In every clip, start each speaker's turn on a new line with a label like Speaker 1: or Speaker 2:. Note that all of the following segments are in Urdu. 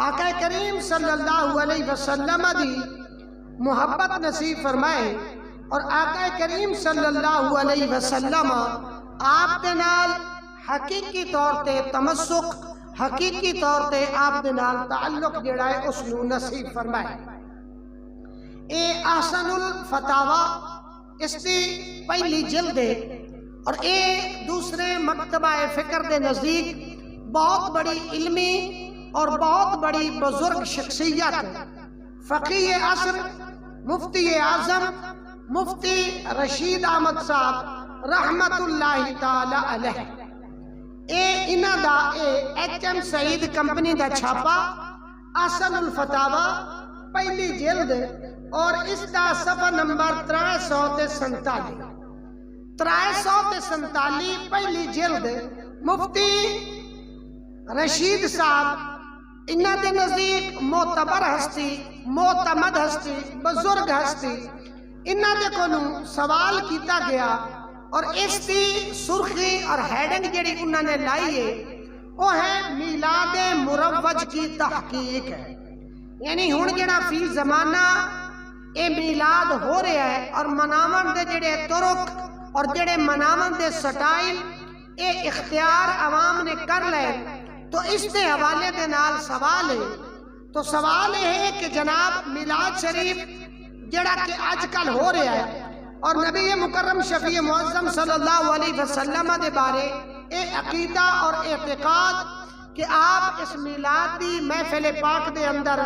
Speaker 1: آقا کریم صلی اللہ علیہ وسلم دی محبت نصیب فرمائے اور آقا کریم صلی اللہ علیہ وسلم آپ دے نال حقیقی طور تے تمسک، حقیقی طور تے آپ دے نال تعلق جڑا ہے اس نو نصیب فرمائے۔ اے احسن الفتاوی اس دی پہلی جلد ہے اور اے دوسرے مکتبہ فکر دے نزدیک بہت بڑی علمی اور بہت بڑی بزرگ شخصیت ہے۔ فقیہ عصر مفتی اعظم مفتی رشید احمد صاحب رحمت اللہ تعالی علیہ، اے انہاں دا ایچ ایم سعید کمپنی دا چھاپا احسن الفتاوی پہلی جلد اور اس دا صفحہ نمبر 347 پہلی جلد مفتی رشید صاحب انہاں دے نزدیک معتبر ہستی، معتمد ہستی، بزرگ ہستی، انہاں دے کولوں سوال کیتا گیا اور اس دی سرخی اور ہیڈنگ جڑی انہاں نے لائی ہے وہ ہے میلاد مروج کی تحقیق ہے۔ یعنی ہن جڑا فی زمانہ اے میلاد ہو رہا ہے اور مناون دے جڑے طرق اور جڑے مناون دے سٹائل اے اختیار عوام نے کر لے، تو اس دے حوالے دے نال سوال ہے۔ تو سوال ہے کہ جناب میلاد شریف جڑا کہ آج کل ہو رہا ہے اور نبی مکرم شفیع معظم صلی اللہ علیہ وسلم دے بارے اے عقیدہ اور اعتقاد کہ آپ اس میلاد دی محفل پاک دے اندر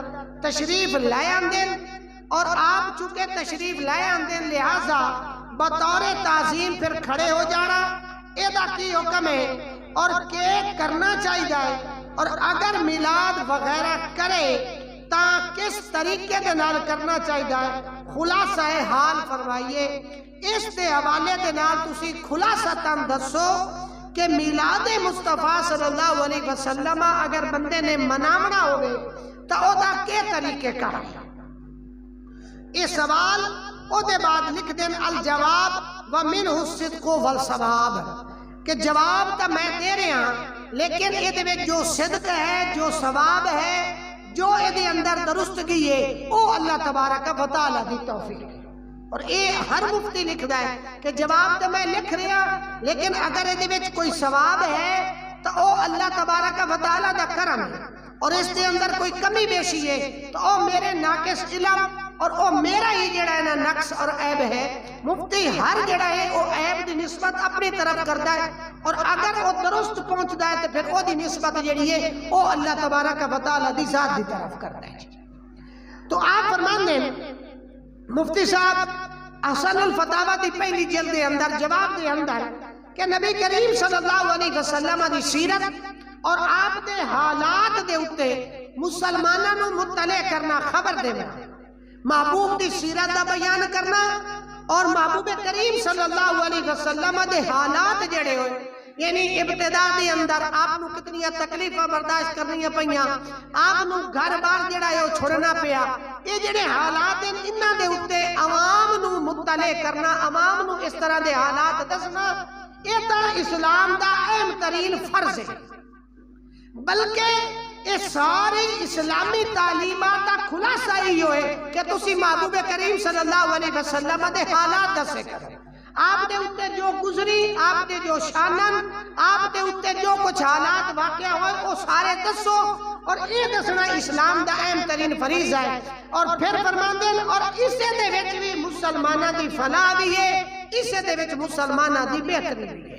Speaker 1: تشریف لائے آندیں اور آپ چونکہ تشریف لائے آندیں لہٰذا بطور تعظیم پھر کھڑے ہو جانا اے دا کی حکم ہے اور کیک کرنا چاہیے اور اگر میلاد وغیرہ کرے تا کس طریقے دے نال کرنا چاہیے خلاصہ حال فرمائیے۔ اس دے حوالے دے نال تسی خلاصہ تن دسو کہ میلاد مصطفیٰ صلی اللہ علیہ وسلم اگر بندے نے مناونا ہوئے تا او دا کے طریقے کا ہے؟ یہ سوال او دے بعد لکھ دیں الجواب ومنہ الصدق والثواب، کہ جواب تا میں دے رہے ہیں لیکن یہ دے جو صدق ہے، جو ثواب ہے، جو یہ دے اندر درستگی ہے او اللہ تبارک و تعالی دی توفیق ہے۔ اور اے ہر مفتی لکھ دا ہے کہ جواب تو میں لکھ رہا لیکن اگر یہ دے کوئی ثواب ہے تو او اللہ تبارک و تعالی دا کرم ہے اور اس دے اندر کوئی کمی بیشی ہے تو او میرے ناقص علم اور او میرا ہی جڑا ہے نا نقص اور عیب ہے۔ مفتی ہر جڑا ہے او عیب دی نسبت اپنی طرف کرتا ہے اور اگر او درست پہنچتا ہے تو پھر او دی نسبت جڑی ہے او اللہ تبارک و تعالی دی ذات دی طرف کرتا ہے۔ تو آپ فرمان دیں مفتی صاحب احسن الفتاوی دی پہلی جلد دے اندر جواب دے اندر کہ نبی کریم صلی اللہ علیہ وسلم دی سیرت اور آپ دے حالات دے اتے مسلمانوں نو مطلع کرنا، خبر دینا، محبوب دی سیرت دا بیان کرنا اور محبوب کریم صلی اللہ علیہ وسلم دے حالات جڑے ہوئے یعنی ابتدا دے اندر آپ نو کتنی تکلیفہ برداشت کرنی پئیاں، آپ نو گھر بار جڑا ہے چھوڑنا پیا، یہ جڑے حالات ہیں انہاں دے اتے عوام نو مطلع کرنا، عوام نو اس طرح دے حالات دسنا، یہ تا اسلام دا اہم ترین فرض ہے۔ بلکہ یہ ساری اسلامی تعلیمات کا خلاصہ ہی ہوئے کہ تسی محبوب کریم صلی اللہ علیہ وسلم دے حالات دسے کریں، آپ دے اتے جو گزری، آپ دے جو شانن، آپ دے اتے جو کچھ حالات واقع ہوئے وہ سارے دسو اور یہ دسنا اسلام دا اہم ترین فریضہ ہے۔ اور پھر فرمان دیں اور اسے دے وچ بھی مسلمانہ دی فلاح بھی ہے، اسے دے وچ مسلمانہ دی بہتری بھی ہے۔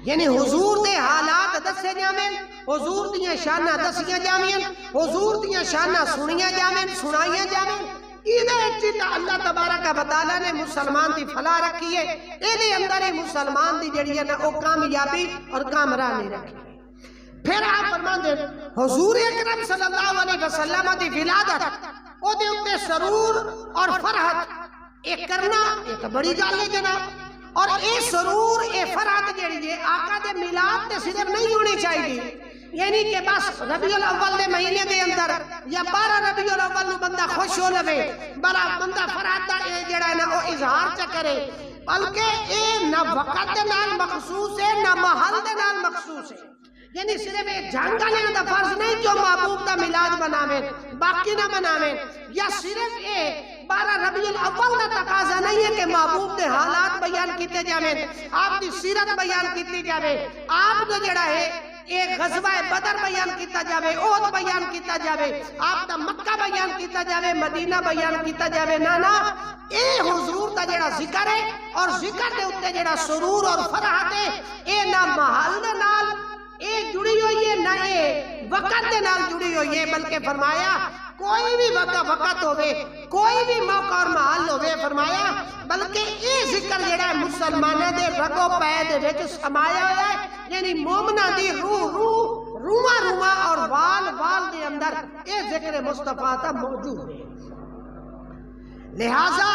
Speaker 1: یعنی حضور دے حالات دسے جامیں، حضور دیاں شانہ دسیاں جامیں، حضور دیاں شانہ سنیاں جامیں، سنائیاں جامیں، ایدھے چیتا اللہ تبارک و تعالیٰ نے مسلمان دی فلاح رکھی ہے، ایدھے اندر ہی مسلمان دی جڑی ہے نا او کامیابی اور کامرانی رکھی ہے۔ پھر آپ فرمان دیں حضور اکرم صلی اللہ علیہ وسلم دی ولادت او دے اتے سرور اور فرحت ایک کرنا ایک بڑی گل ہے جناب، اور اے سرور اے فرحت جڑی ہے آقا دے میلاد تے صرف نہیں ہونی چاہیے، یعنی کہ بس ربیع الاول دے مہینے دے اندر یا 12 ربیع الاول نو بندہ خوش ہو لوے، بندہ فرحت دا اے جڑا ہے نا او اظہار چا کرے، بلکہ اے نہ وقت دے نال مخصوص ہے نہ محل دے نال مخصوص ہے۔ یعنی صرف جنگ والے دا فرض نہیں جو محبوب دا میلاد مناویں باقی نہ مناویں، یا صرف 12 ربیع الاول دا تقاضا نہیں ہے کہ محبوب دے حالات بیان کیتے جاویں، آپ دی سیرت بیان کیتی جاوے، آپ دا جڑا ہے ایک غزوہ بدر بیان کیتا جاوے، احد بیان کیتا جاوے، آپ دا مکہ بیان کیتا جاوے، مدینہ بیان کیتا جاوے، نا اے حضور دا جڑا ذکر ہے اور ذکر دے اتے جڑا سرور اور فرحت ہے، اے نہ محل دے نال اے جڑی ہوئی ہے نہ اے وقت دے نال جڑی ہوئی ہے، بلکہ فرمایا کوئی بھی وقت ہوئے، کوئی بھی موقع اور محل ہوئے، فرمایا بلکہ اے ذکر جڑا ہے مسلمانہ دے رگو پے دے وچ سمایا ہوا ہے، یعنی مومنہ دی روما اور وال دے اندر اے ذکر مصطفیٰ تا موجود ہے۔ لہٰذا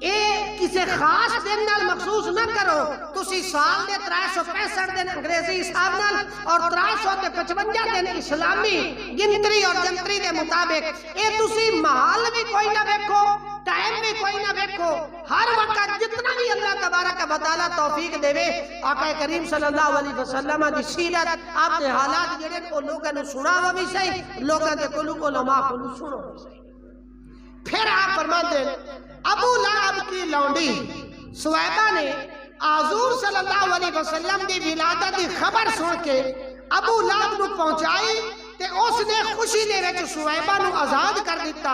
Speaker 1: اے کسی خاص دن نال مخصوص نہ کرو، تسی سال دے 365 دن انگریزی حساب نال اور 355 دن اسلامی گنتری اور جنتری دے مطابق اے تسی محل بھی کوئی نہ دیکھو، ٹائم بھی کوئی نہ دیکھو، ہر وقت جتنا بھی اللہ تبارک و تعالیٰ توفیق دے وے، آقا کریم صلی اللہ علیہ وسلم دی سیرت آپ دے حالات جڑے کو لوگوں نے سنا ہوا بھی صحیح، لوگوں دے کولو علماء کولو سنو بھی صحیح۔ پھر آپ فرماتے ہیں ابو لہب کی لونڈی سویبہ نے حضور صلی اللہ علیہ وسلم دی ولادت دی خبر سن کے ابو لہب نو پہنچائی تے اس نے خوشی دے وچ سویبہ نو آزاد کر دیتا۔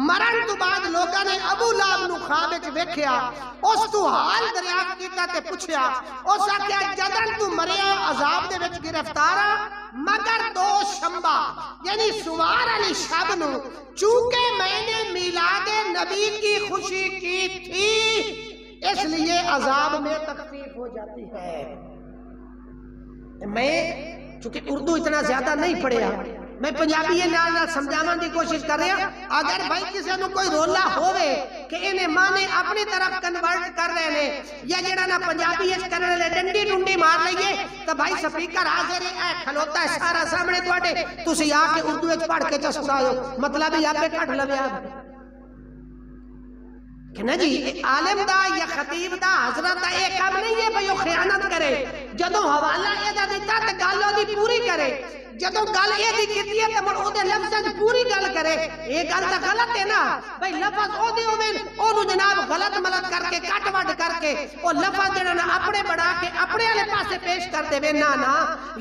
Speaker 1: مرن تو بعد لوگاں نے ابو لہب نو خواب وچ ویکھیا، اس تو حال دریافت کیتا تے پوچھیا، اس آکھیا جدن تو مریا عذاب دے وچ گرفتارا مگر 2 شنبہ یعنی سوار علی شب نو، چونکہ میں نے میلاد نبی کی خوشی کی تھی اس لیے عذاب میں تخفیف ہو جاتی ہے۔ میں چونکہ اردو اتنا زیادہ نہیں پڑھیا، میں پنجابی یہ نال سمجھانے کی کوشش کر رہا، اگر بھائی کسی نے کوئی رولا ہوئے کہ انہیں مانے اپنی طرف کنورٹ کر رہے ہیں یا جڑا نہ پنجابی اس کرنے لے ڈنڈی ڈنڈی مار لئیے تو بھائی سپیکر حاضر ہے کھلوتا ہے سارا سامنے توڑے تسی آ کے اردو ایک پڑھ کے چسکا ہو مطلب ہی آپ پہ کٹ لوے آپ کہ نا جی عالم دا یا خطیب دا حضرت دا ایک کام نہیں ہے بھئی وہ خیانت کرے، جدوں حوالہ یہ دا دیتا تو گالوں دی پوری کرے، جدوں گال یہ دی کیتی ہے تو مر او دے لفظ پوری گال کرے، یہ گال تا غلط ہے نا بھئی لفظ او دے ہوئے او جناب غلط ملت کر کے کٹ وڈ کر کے او لفظ دینا اپنے بڑھا کے اپنے والے پاسے پیش کر دے نا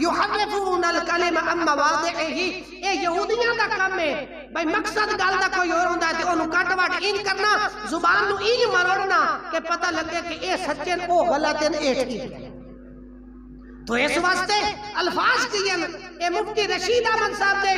Speaker 1: یحرفون الکلم عن مواضعہ، اے یہودیاں دا کام ہے بھئی مقصد گال دا کوئی اور ہوندا ہے تے اونوں کٹ وڈ این کرنا زبان نو این مروڑنا کہ پتہ لگے کہ اے سچے او غلط ہیں اے ٹھیک ہے۔ تو اس واسطے الفاظ کی اے مفتی رشید احمد صاحب دے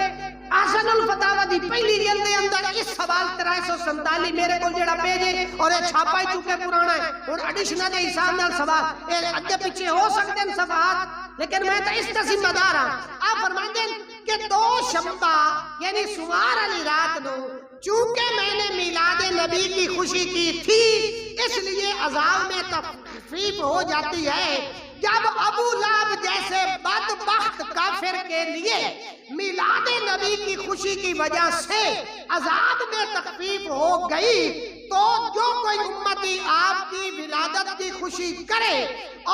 Speaker 1: احسن الفتاوی دی پہلی جلد دے اندر اس سوال 347 میرے کو جڑا پیجے اور یہ چھاپا ہی چکے پرانا ہے اور ایڈیشنل دے حساب نال سوال اے ادھے پیچھے ہو سکتے ہیں صفحات لیکن میں تو اس کا ذمہ دار ہوں۔ آپ فرمائیں گے کہ 2 شنبہ یعنی سوار علی رات نو چونکہ میں نے میلاد نبی کی خوشی کی تھی اس لیے عذاب میں تخفیف ہو جاتی ہے۔ جب ابو لہب جیسے بدبخت کافر کے لیے میلاد نبی کی خوشی کی وجہ سے عذاب میں تخفیف ہو گئی تو جو کوئی امتی آپ کی ولادت کی خوشی کرے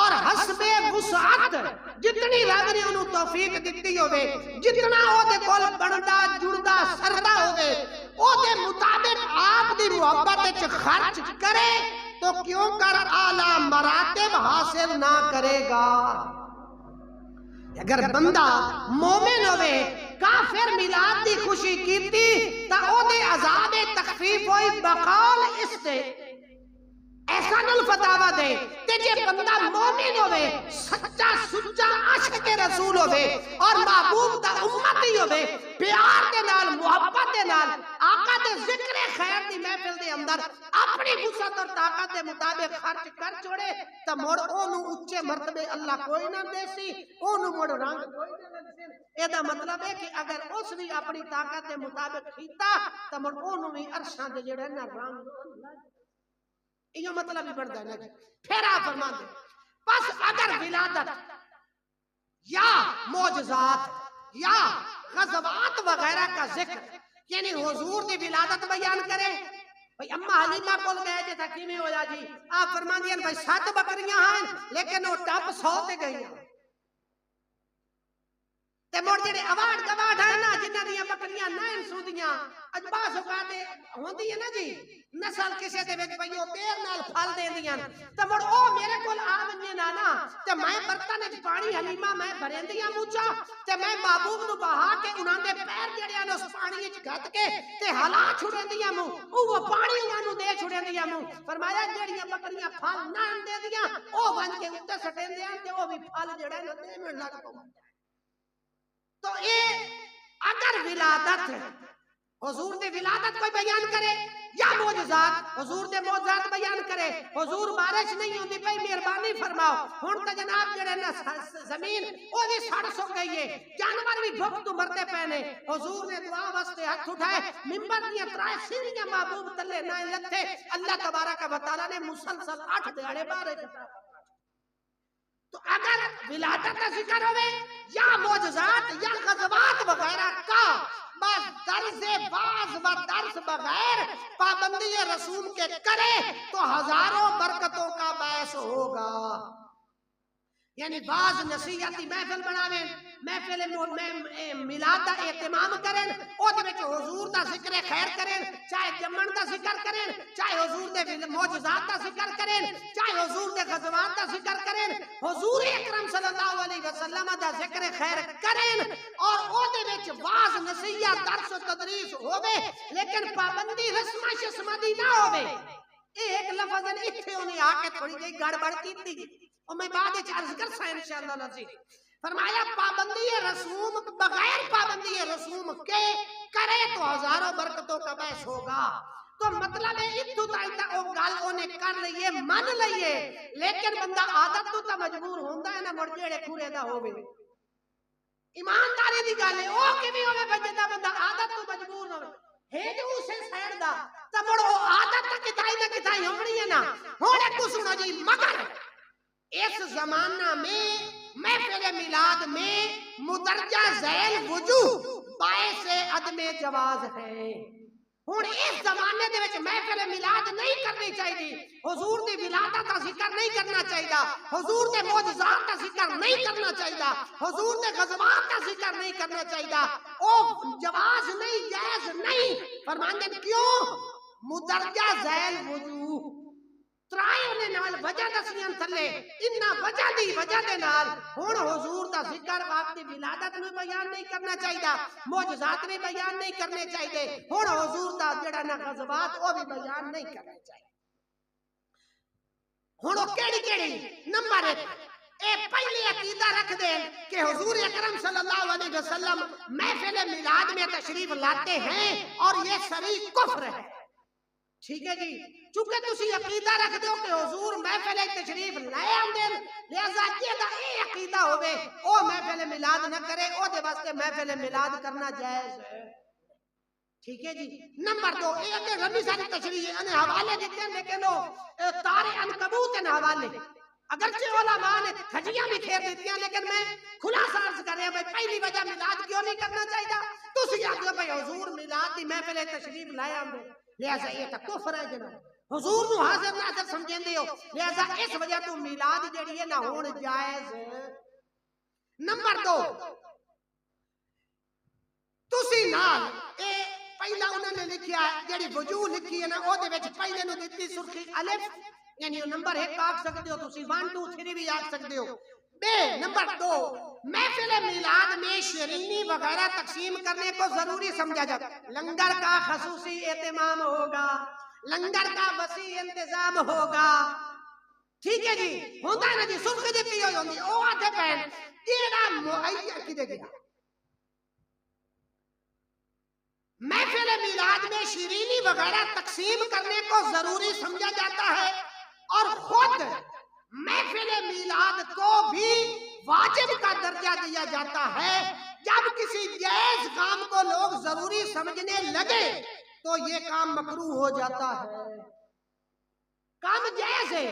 Speaker 1: اور حسب وسعت جتنی رب نے انہوں توفیق دیتی ہوئے جتنا او دے کول بڑھدا جڑدا سردا ہوئے او دے مطابق آپ دی محبت خرچ کرے تو کیوں کر اعلیٰ مراتب حاصل نہ کرے گا۔ اگر بندہ مومن ہوئے کافر میلاد دی خوشی کیتی تا او دے عذاب تخفیف ہوئی بقول اس دے احسن الفتاوی دے تے جے بندہ مومن ہوئے سچا سچا عاشق رسول ہوئے اور محبوب دا امتی ہوئے پیار دے نال محبت دے نال آقا دے ذکر خیر دی محفل دے اندر اپنی وسعت اور طاقت دے مطابق خرچ کر چھوڑے تا مڑ اونوں اونچے مرتبے اللہ کوئی نہ دے سی اونوں مڑ رنگ کوئی نہ دے سی۔ اے دا مطلب ہے کہ اگر اس بھی اپنی طاقت دے مطابق کیتا تا مڑ اونوں بھی عرشاں دے جڑے نا رنگ یہ مطلب ہی بڑھتا ہے نا۔ پھر آپ فرما دیں پس اگر ولادت یا معجزات یا غزوات وغیرہ کا ذکر یعنی حضور دی ولادت بیان کرے بھئی اماں حلیمہ کول گئے جے تھا کیویں ہویا جی آپ فرما دیں بھئی 7 بکریاں ہیں لیکن وہ ٹپ 100 تے گئی ہیں تے مڑ جڑے اواڈ گواڈ ہے نا جنہاں دیاں بکریاں نائن سودیاں اج باس اوقات ہوندی ہے نا جی نسل کسے دے وچ پئیو دیر نال پھل دیندیاں تے مڑ او میرے کول آ ونجے نا تے میں برتن وچ پانی حلیمہ میں بھریندیاں موچا تے میں محبوب نو بہا کے انہاں دے پیر جڑے نے اس پانی وچ گھت کے تے ہلا چھڑیندیاں مو او پانی انہاں نو دے چھڑیندیاں مو فرمایا جڑیاں بکریاں پھل نہ دیندیاں او ون کے اوتے سٹیندیاں تے او وی پھل جڑا ہے نا دے لگ پوندا تو اے اگر ولادت حضور دے ولادت کوئی بیان کرے یا معجزات حضور دے معجزات بیان کرے حضور بارش نہیں ہوندی پئی مہربانی فرماؤ ہن تے جناب جڑے نا زمین او بھی سڑ سو گئی ہے جانور بھی بھوک تو مرتے پے نے حضور نے دعا واسطے ہاتھ اٹھائے منبر دیاں ترائے سیڑھیاں محبوب تلے نہ لتھے اللہ تبارک و تعالی نے مسلسل 8 دیہاڑے بارے تو اگر ولادت کا ذکر ہوئے یا معجزات یا غزوات وغیرہ کا بس درس باز و درس بغیر پابندی رسول کے کرے تو ہزاروں برکتوں کا باعث ہوگا یعنی بعض نصیحتی محفل بناویں محفل میلاد دا اہتمام کریں او دے وچ حضور دا ذکر خیر کریں چاہے جمن دا ذکر کریں چاہے حضور دے معجزات دا ذکر کریں چاہے حضور دے غزوات دا ذکر کریں حضور اکرم صلی اللہ علیہ وسلم دا ذکر خیر کریں اور او دے وچ بعض نصیحت درس و تدریس ہوے لیکن پابندی رسم شسم دی نہ ہوے ایک لفظ ایتھے انہیں آ کے تھوڑی جی گڑبڑ کیتی اور میں بعد عرض کر سا انشاءاللہ العزیز فرمایا پابندی رسوم بغیر پابندی رسوم کے کرے تو ہزاروں برکتوں کا باعث ہوگا تو مطلب ہے اتو تا او گل انہیں کر لئیے من لئیے لیکن بندہ عادت تو تا مجبور ہوندا ہے نا مڑ جیڑے پورے دا ہووے ایمانداری دی گل ہے او کیویں ہوے بندے دا بندہ عادت تو مجبور ہوے ہے جو اسے سیڑ دا تا مڑ او عادت کتائی نہ کتائی ہونی ہے نا ہن کو سنو جی مگر اس زمانہ میں محفل میلاد میں مدرجہ ذیل وجوہ باعث عدم جواز ہے ہن اس زمانے دے وچ محفل میلاد نہیں کرنی چاہیے حضور دی ولادت کا ذکر نہیں کرنا چاہیے حضور دے معجزات کا ذکر نہیں کرنا چاہیے حضور دے غزوات کا ذکر نہیں کرنا چاہیے او جواز نہیں جائز نہیں فرماندے کیوں مدرجہ ذیل وجوہ ترائے نے نال وجہ دسیاں تھلے انہا وجہ دی وجہ دے نال ہن حضور دا ذکر آپ دی ولادت میں بیان نہیں کرنا چاہیے معجزات میں بیان نہیں کرنے چاہیے ہن حضور دا جڑا نا غزوات او بھی بیان نہیں کرنا چاہیے ہن او کیڑی کیڑی نمبر 1 اے پہلی عقیدہ رکھ دیں کہ حضور اکرم صلی اللہ علیہ وسلم محفل میلاد میں تشریف لاتے ہیں اور یہ صریح کفر ہے ٹھیک ہے جی چونکہ تسی عقیدہ رکھ دو کہ حضور محفل تشریف لائے آندے لہذا جیدہ اے عقیدہ ہوئے او محفل میلاد نہ کرے او دے واسطے محفل میلاد کرنا جائز ہے ٹھیک ہے جی نمبر 2 اے کہ ربی ساری تشریح انہیں حوالے دیتے ہیں لیکن وہ تارے عنکبوت ہیں حوالے اگرچہ علماء نے کھجیاں بھی کھیر دیتی ہیں لیکن میں کھلا سارز کر رہے ہیں پہلی وجہ میلاد کیوں نہیں کرنا چاہیے تو اسی آگے بھئی حضور میلاد دی محفل تشریف لائے آندے لہذا یہ تا کفر ہے جناب حضور نو حاضر ناظر سمجھیں دے ہو لہذا اس وجہ تو میلاد جڑی ہے نہ ہون جائز نمبر 2 تسی نال اے پہلا انہوں نے لکھیا ہے جڑی وجوہ لکھی ہے نا او دے وچ پہلے نو دتی سرخی الف یعنی نمبر 1 آکھ سکتے ہو تسی 1 2 3 بھی آکھ سکتے ہو بے نمبر 2 محفل میلاد میں شیرینی وغیرہ تقسیم کرنے کو ضروری سمجھا جاتا ہے لنگر کا خصوصی اہتمام ہوگا لنگر کا وسیع انتظام ہوگا ٹھیک ہے جی ہوتا ہے نا جی سرخ دیتی ہوئی ہوندی او آتے پہن تیرا معیّر کی دے گیا محفل میلاد میں شیرینی وغیرہ تقسیم کرنے کو ضروری سمجھا جاتا ہے اور خود محفل میلاد کو بھی واجب کا درجہ دیا جاتا ہے جب کسی جائز کام کو لوگ ضروری سمجھنے لگے تو یہ کام مکروہ ہو جاتا ہے کام جائز ہے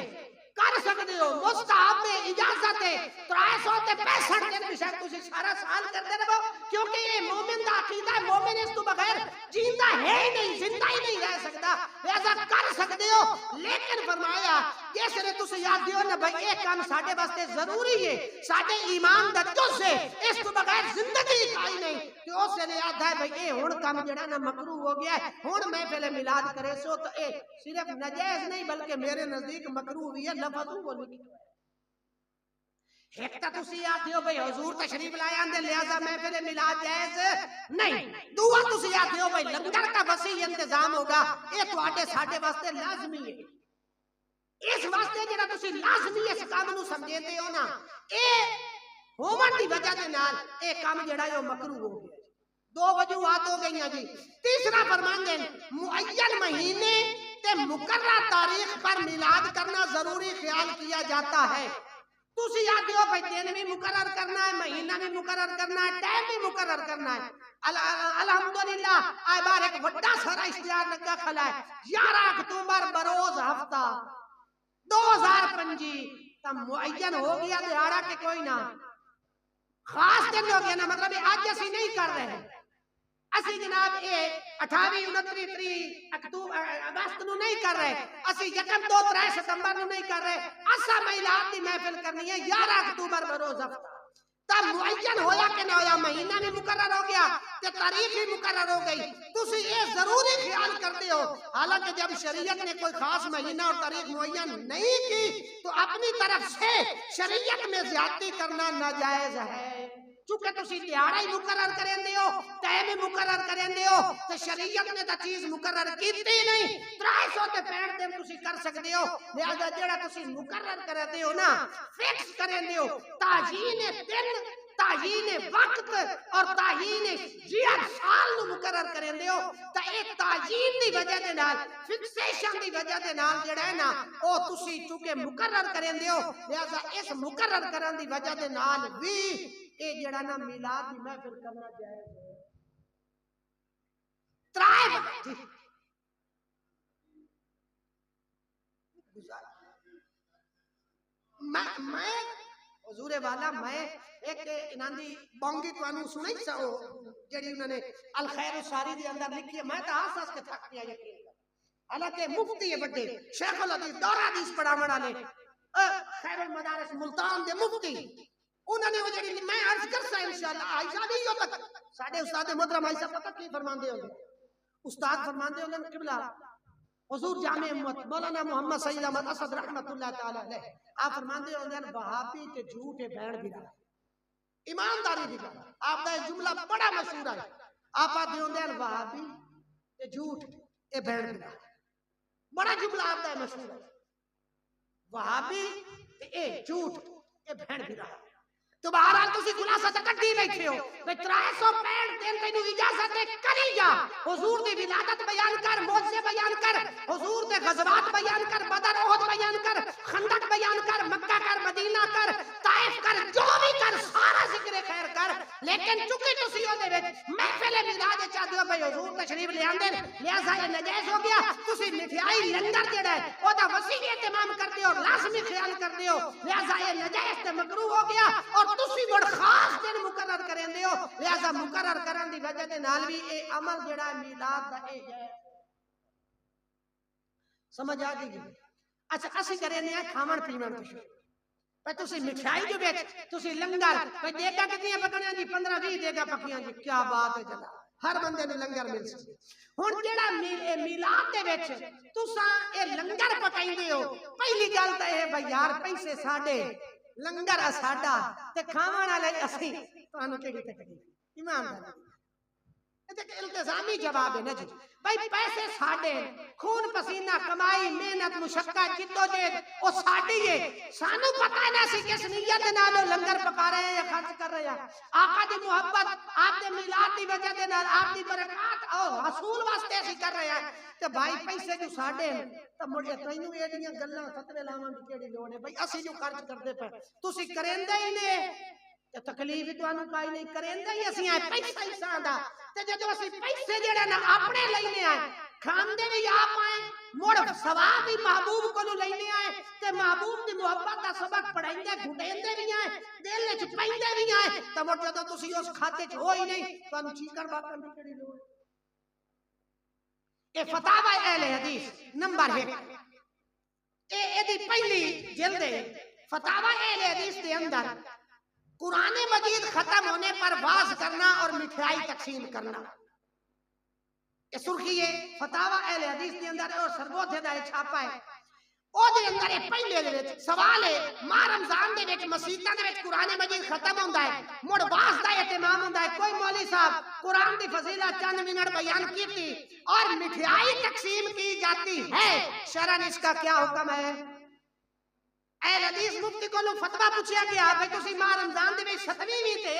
Speaker 1: کر سکتے ہو مستحب میں اجازت ہے 365 دن بھی شاید تسی سارا سال کرتے رہو کیونکہ یہ مومن دا عقیدہ ہے مومن اس تو بغیر جیندہ ہے ہی نہیں زندہ ہی نہیں رہ سکتا لہذا کر سکتے ہو لیکن فرمایا جس نے تسی یاد دیو نا بھائی یہ کام ساڈے واسطے ضروری ہے ساڈے ایمان دا جز ہے اس تو بغیر زندگی کائی نہیں کہ اس نے یاد ہے بھائی یہ ہن کام جڑا نا مکروہ ہو گیا ہے ہن میں پہلے میلاد کرے سو تو اے صرف ناجائز نہیں بلکہ میرے نزدیک مکروہ بھی ہے لفظ وہ لکھی ایک تا تسی یاد دیو بھائی حضور تشریف لائے آندے لہذا میں پہلے میلاد جائز نہیں دعا تسی یاد دیو بھائی لنگر کا وسیع انتظام ہوگا یہ تواڈے ساڈے واسطے لازمی ہے اس واسطے جڑا تسی لازمی اس کام نو سمجھتے ہو نا اے ہومن دی وجہ دے نال اے کام جڑا ہے مکروہ ہو گیا دو وجوہات ہو گئی ہیں جی تیسرا فرماندے معین مہینے تے مقررہ تاریخ پر میلاد کرنا ضروری خیال کیا جاتا ہے تسی یاد دیو بھائی دن بھی مقرر کرنا ہے مہینہ بھی مقرر کرنا ہے ٹائم بھی مقرر کرنا ہے الحمدللہ آئے بار ایک بڑا سارا اشتہار لگا کھلا ہے 11 اکتوبر بروز ہفتہ 2025 تم معین ہو گیا دہاڑا کہ کوئی نہ خاص دن ہو گیا نا مطلب آج اسی نہیں کر رہے اسی جناب اے 28 29 اکتوبر اگست نو نہیں کر رہے اسی یکم 2 3 ستمبر نو نہیں کر رہے اسا میلاد دی محفل کرنی ہے 11 اکتوبر بروز ہفتہ تب معین ہویا کہ نہ ہویا مہینہ بھی مقرر ہو گیا تے تاریخ بھی مقرر ہو گئی تسی یہ ضروری خیال کرتے ہو حالانکہ جب شریعت نے کوئی خاص مہینہ اور تاریخ معین نہیں کی تو اپنی طرف سے شریعت میں زیادتی کرنا ناجائز ہے چونکہ تسی دیہڑا ہی مقرر کریں دیو ٹائم ہی مقرر کریں دیو تو شریعت نے تا چیز مقرر کیتی نہیں 365 دن تسی کر سکتے ہو لہذا جڑا تسی مقرر کریں دیو نا فکس کریں دیو تعیین دن تعیین وقت اور تعیین جیار سال نو مقرر کریں دیو تا ایک تعیین دی وجہ دے نال فکسیشن دی وجہ دے نال جڑا ہے نا او تسی چونکہ مقرر کریں دیو لہذا اس مقرر کرن دی وجہ دے نال بھی اے جڑا نا میلاد دی محفل کرنا جائز ہے ترائے میں حضور والا میں ایک انہاں دی بونگی توانوں سنائی سو جڑی انہوں نے الخیر الساری دی اندر لکھی ہے میں تو آس کے تھک گیا یقین حالانکہ مفتی ہے بڑے شیخ الحدیث دورہ حدیث پڑھاون والے خیر المدارس ملتان دے مفتی انہوں نے وہ جڑی میں عرض کرسا انشاءاللہ عائشہ بھی ہو تک ساڑھے استاد محترم عائشہ پتہ کی فرماندے ہوں استاد فرماندے ہوں قبلہ حضور جامع امت مولانا محمد سید احمد اسد رحمت اللہ تعالی علیہ آپ فرماندے ہوں وہابی تے جھوٹے بہن بھی رہا ایمانداری دی گل آپ دا جملہ بڑا مشہور ہے آپ آتے ہوں وہابی تے جھوٹ اے بہن بھی رہا بڑا جملہ آپ دا مشہور ہے وہابی تے اے جھوٹ اے بہن بھی رہا تو بہرحال تسی خلاصہ تے کٹی بیٹھے ہو بے 365 دن تینوں اجازت ہے کری جا حضور دی ولادت بیان کر معجزے بیان کر حضور دے غزوات بیان کر بدر احد بیان کر خندق بیان کر مکہ کر مدینہ کر طائف کر جو بھی کر سارا ذکر خیر کر لیکن چونکہ تسی او دے وچ محفل میلاد چا دیو بھائی حضور تشریف لے آندے لہذا یہ ناجائز ہو گیا تسی مٹھائی لنگر جڑا ہے او دا وسیع اہتمام کر دیو لازمی خیال کر دیو لہذا یہ ناجائز تے مکروہ ہو گیا اور تسی بڑ خاص دن مقرر کریں دیو لہذا مقرر کرن دی وجہ دے نال بھی اے عمل جڑا ہے میلاد دا اے ہے سمجھ آ گئی اچھا اسی کریں نے کھاون پیون کچھ پہ تسی مٹھائی جو بیچ تسی لنگر پہ دیگا کتنی پکڑیاں جی 15 20 دیگا پکیاں جی کیا بات ہے جناب ہر بندے نے لنگر مل سکے ہن جڑا میلاد دے وچ تساں اے لنگر پکائیندے ہو پہلی گل تے اے بھئی یار پیسے ساڈے لنگر ساڈا تے کھاون والے اسی تانوں کیڑی تکلیف ایمانداری تے التزامی جواب ہے نا جی بھائی پیسے ساڈے خون پسینہ کمائی محنت مشقت جدوجہد او ساڈی ہے سانو پتہ نہ سی کس نیت نال لنگر پکا رہے ہیں یا خرچ کر رہے ہیں آقا دی محبت آپ دے میلاد دی وجہ دے نال آپ دی برکات او رسول واسطے اسی کر رہے ہیں تے بھائی پیسے جو ساڈے تے مڑے تینوں ایڈیاں گلاں فتوی لاون دی کیڑی لوڑ ہے بھائی اسی جو خرچ کردے پے تسی کریندے ہی نے تے تکلیف تانوں کائی نہیں کریندے ہی اسی پیسہ ہی ساندا تے جدوں اسی پیسے جڑے نا اپنے لینے آئے کھاندے بھی آپ آئے مڑ ثواب بھی محبوب کو لینے آئے تے محبوب دی محبت دا سبق پڑھائندے گھٹیندے بھی آئے دل وچ پیندے بھی آئے تے مڑ جدوں تسی اس کھاتے چ ہو ہی نہیں تانوں چیکر باکر دی کیڑی لوڑ اے فتاوی اہل حدیث نمبر 1 اے دی پہلی جلد ہے فتاوی اہل حدیث کے اندر قرآن مجید ختم ہونے پر واز کرنا اور مٹھائی تقسیم کرنا یہ سرخی ہے فتاوی اہل حدیث کے اندر اور سربوت دا چھاپا ہے او دے اندر پہلے دے وچ سوال ہے ماہ رمضان دے وچ مسیتاں دے وچ قرآن مجید ختم ہوندا ہے مڑ واز دا اہتمام ہوندا ہے کوئی مولوی صاحب قرآن دی فضیلت چند منٹ بیان کیتی اور مٹھائی تقسیم کی جاتی ہے شرعاً اس کا کیا حکم ہے اہل حدیث مفتی کو فتویٰ پوچھیا گیا بھئی تسی ماہ رمضان دے وچ 7ویں وی تے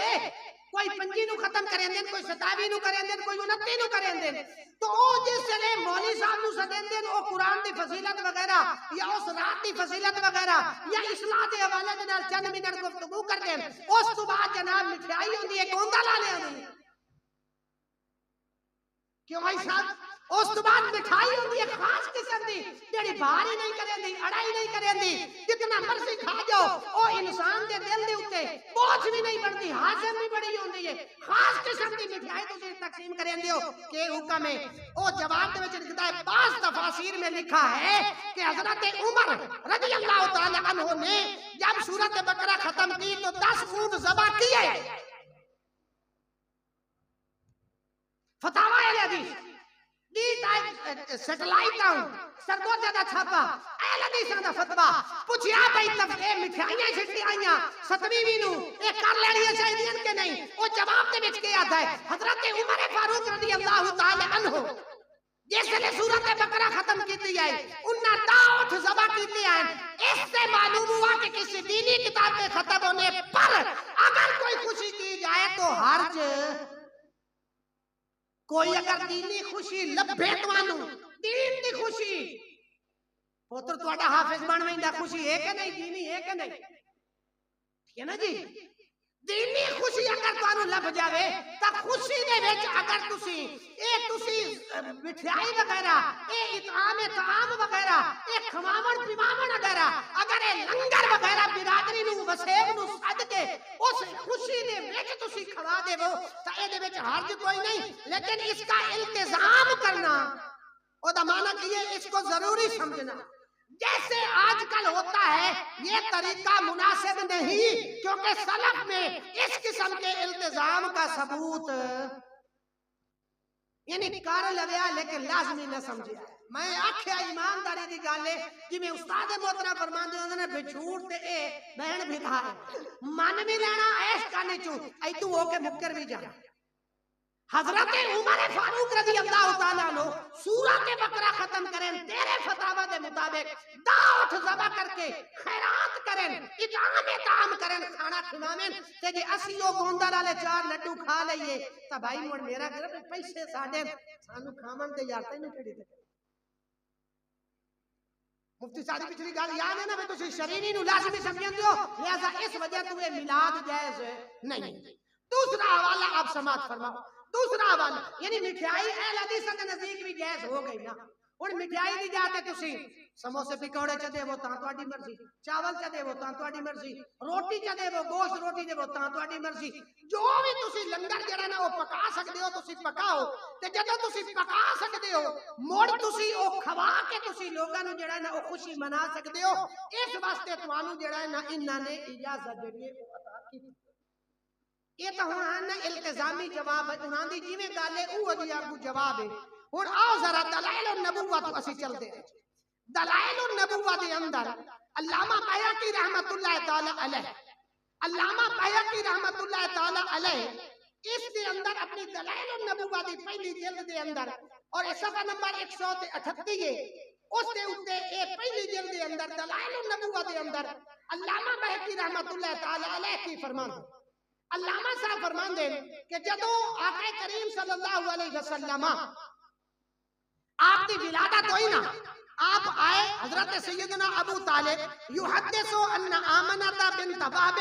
Speaker 1: کوئی 5 نو ختم کرین دین کوئی 27 نو کرین دین کوئی 29 نو کرین دین تو او جس نے مولوی صاحب نو سدین دین او قرآن دی فضیلت وغیرہ یا اس رات دی فضیلت وغیرہ یا اصلاح دے حوالے دے نال چند منٹ گفتگو کر دین اس تو بعد جناب مٹھائی ہوندی ہے گوندا لا لے آندی کیوں بھائی صاحب اس تو بعد مٹھائی ہوندی ہے خاص قسم دی جڑی بھاری نہیں کرین دی اڑائی نہیں کرین دی جتنا مرضی کھا جاؤ او انسان دے دل دے اوتے بوجھ بھی نہیں بنتی ہاضم بھی بڑی ہوندی ہے خاص قسم دی مٹھائی تسی تقسیم کرین دیو کہ حکم ہے او جواب دے وچ لکھتا ہے بعض تفاسیر میں لکھا ہے کہ حضرت عمر رضی اللہ تعالی عنہ نے جب سورۃ بقرہ ختم کی تو 10 اونٹ ذبح کیے فتاوی اہل حدیث سیٹلائٹ ڈاؤن سرگوجہ دا چھاپا اہل حدیث دا فتویٰ پوچھیا بھئی تفتے مٹھائیاں چھٹی آئیاں 7ویں وی نو اے کر لینی چاہیے کہ نہیں او جواب دے وچ کے آتا ہے حضرت عمر فاروق رضی اللہ تعالی عنہ جس نے سورۃ بقرہ ختم کی ہے انہاں داؤت ذبح کیتے ہیں اس سے معلوم ہوا کہ کسی دینی کتاب کے ختم ہونے پر اگر کوئی خوشی کی جائے تو حرج کوئی اگر دینی خوشی لبھے توانو دین دی خوشی پوتر تواڈا حافظ بن ویندا خوشی ہے کہ نہیں دینی ہے کہ نہیں ٹھیک ہے نا جی دینی خوشی اگر توانو لب جاوے تا خوشی دے وچ اگر تسی مٹھائی وغیرہ اطعام طعام وغیرہ کھواون پیواون وغیرہ اگر لنگر وغیرہ برادری نو وسیب نو سد کے اس خوشی دے وچ تسی کھوا دیو تا اے دے وچ حرج کوئی نہیں لیکن اس کا التزام کرنا او دا معنی کہ یہ اس کو ضروری سمجھنا جیسے آج کل ہوتا ہے یہ طریقہ مناسب نہیں کیونکہ سلف میں اس قسم کے التزام کا ثبوت یعنی کار لگیا لیکن لازمی نہ سمجھیا میں آکھیا ایمانداری دی گل ہے جی میں استاد محترم فرماندے ہوندے نے بچھوڑ تے اے بہن بھی تھا من بھی لینا ایش کرنے چوں ایتو ہو کے مکر بھی جانا حضرت عمر فاروق رضی اللہ تعالیٰ عنہ سورۃ بقرہ ختم کریں تیرے فتاوی دے مطابق دعوت ذبح کر کے خیرات کریں اطعام طعام کریں کھانا کھلاویں تے جے اسی او گوندا والے 4 لڈو کھا لئیے تا بھائی مڑ میرا گھر پیسے ساڈے سانو کھاون تے یار تینوں کیڑی تے مفتی صاحب پچھلی گل یاد ہے نا بھی تسی شرینی نو لازمی سمجھندے ہو لہذا اس وجہ تو یہ میلاد جائز نہیں دوسرا حوالہ آپ سماعت فرماؤ دوسرا حوالہ یعنی مٹھائی اہل حدیث کے نزدیک بھی جائز ہو گئی نا ہن مٹھائی دی جاتے تسی سموسے پکوڑے چ دے وہ تاں تہاڈی مرضی چاول چ دے وہ تاں تہاڈی مرضی روٹی چ دے وہ گوشت روٹی دے وہ تاں تہاڈی مرضی جو بھی تسی لنگر جڑا نا وہ پکا سکدے ہو تسی پکاؤ تے جدوں تسی پکا سکدے ہو مڑ تسی او کھوا کے تسی لوکاں نوں جڑا نا او خوشی منا سکدے ہو اس واسطے تانوں جڑا نا انہاں نے اجازت دینی ہے عطا کی یہ تو ہن التزامی جواب ہے انہاں دی جویں گل ہے او دی آپ کو جواب ہے ہن آؤ ذرا دلائل النبوت اسی چلتے ہیں دلائل النبوت دے اندر علامہ بیہقی رحمۃ اللہ تعالی علیہ علامہ بیہقی رحمۃ اللہ تعالی علیہ اس دے اندر اپنی دلائل النبوت دی پہلی جلد دے اندر اور صفحہ نمبر 138 ہے اس دے اوتے اے پہلی جلد دے اندر دلائل النبوت دے اندر علامہ بیہقی رحمۃ اللہ تعالی علیہ کی فرمان علامہ صاحب فرمان دے کہ جدوں آقا کریم صلی اللہ علیہ وسلم آپ دی ولادت ہوئی نا آپ آئے حضرت سیدنا ابو طالب یحدثو ان آمنہ بنت وہب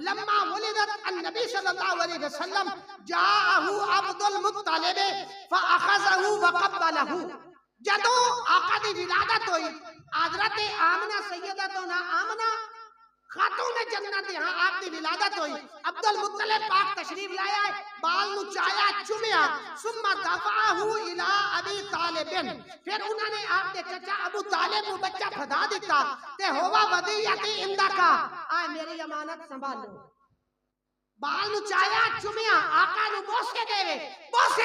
Speaker 1: لما ولدت النبی صلی اللہ علیہ وسلم جاءہ عبد المطلب فاخذہ وقبلہ. جدو آقا دی ولادت ہوئی حضرت آمنہ سیدتنا آمنہ خاتون جنت ہاں آپ دی ولادت ہوئی عبد المطلب پاک تشریف لایا ہے بال نو چایا چومیا ثم دفعہ الى ابی طالب پھر انہوں نے آپ دے چچا ابو طالب کو بچہ پھدا دیتا تے ہوا ودیعتی اندکا آئے میری امانت سنبھال لو. بال نو چایا چومیا آقا نو بوسے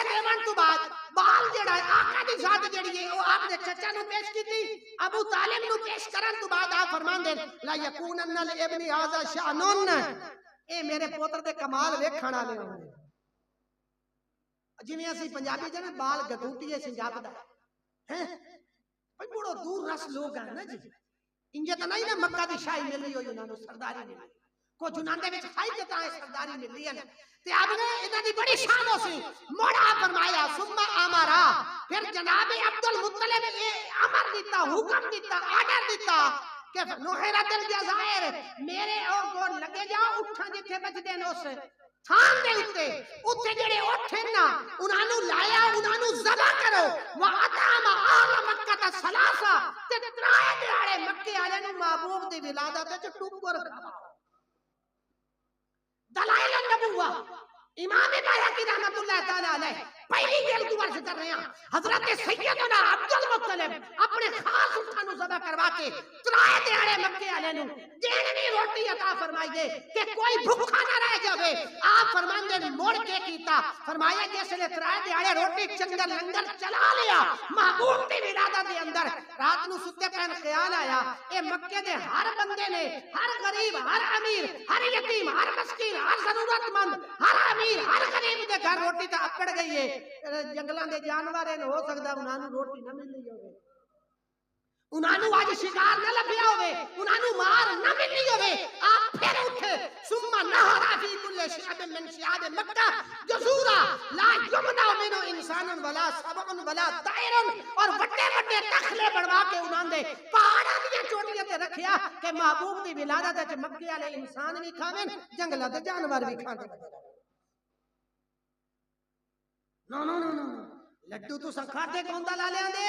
Speaker 1: دیون تو بعد بال جڑا ہے آقا دی ذات جڑی ہے وہ آپ نے چچا نو پیش کی تھی ابو طالب نو پیش کرن تو بعد آپ فرمان دے لا یکونن لابن ھذا شأن اے میرے پوتر دے کمال ویکھن والے ہوں. جویں اسی پنجابی جے بال گٹوٹیے سنجاب دا ہیں بڑو دور رس لوگ ہیں نا جی انجے تے نہیں نا مکہ دی شاہی ملی ہوئی انہاں نو سرداری ملی کو جنان دے وچ ہائی تے تاں سرداری ملی ہے تے اب نے انہاں دی بڑی شان ہو سی موڑا فرمایا ثم امرا پھر جناب عبد المطلب امر دیتا حکم دیتا آرڈر دیتا کہ نوحرت الجزائر میرے اور کو لگے جا اٹھاں جتھے بچ دے نو سے تھان دے اتے جڑے اٹھے نا انہاں نو لایا انہاں نو ذبح کرو وَأَطْعَمَ أَهْلَ مَكَّةَ ثَلَاثَ تے ترائے دیہاڑے مکے والے نو محبوب دی ولادت وچ ٹکر کھاؤ. دلائل النبوہ امام بایہقی رحمت اللہ تعالی علیہ پہلی جلد ورز کر رہے ہیں حضرت سیدنا عبد المطلب اپنے خاص اٹھا نو ذبح کروا کے ترائے دیہاڑے مکے والے نو دینویں روٹی عطا فرمائیے کہ کوئی بھوکا نہ رہ جاوے. آپ فرمان دے موڑ کے کیتا فرمایا جس لے ترائے دیہاڑے روٹی چنگر لنگر چلا لیا محبوب دی ولادت دے اندر رات نو ستے پہن خیال آیا اے مکے دے ہر بندے نے ہر غریب ہر امیر ہر یتیم ہر مسکین ہر ضرورت مند ہر امیر ہر غریب دے گھر روٹی تا اکڑ گئی ہے. جنگلاں دے جانور ہو سکدا انہاں نو روٹی نہ ملی ہوے انہاں نو اج شکار نہ لبیا ہوے انہاں نو مار نہ ملی ہوے. آپ پھر اٹھے ثم نہر فی کل شعب من شعاب مکہ جزورا لا یمنع منه انسان ولا سبع ولا طائر اور بڑے بڑے تخلے بڑھوا کے انہاں دے پہاڑاں دی چوٹیاں تے رکھیا کہ محبوب دی ولادت وچ مکے والے انسان وی کھاویں جنگلاں دے جانور وی کھاندے. نو نو نو نو لڈو تو سکھاتے گوندا لا لیاں دے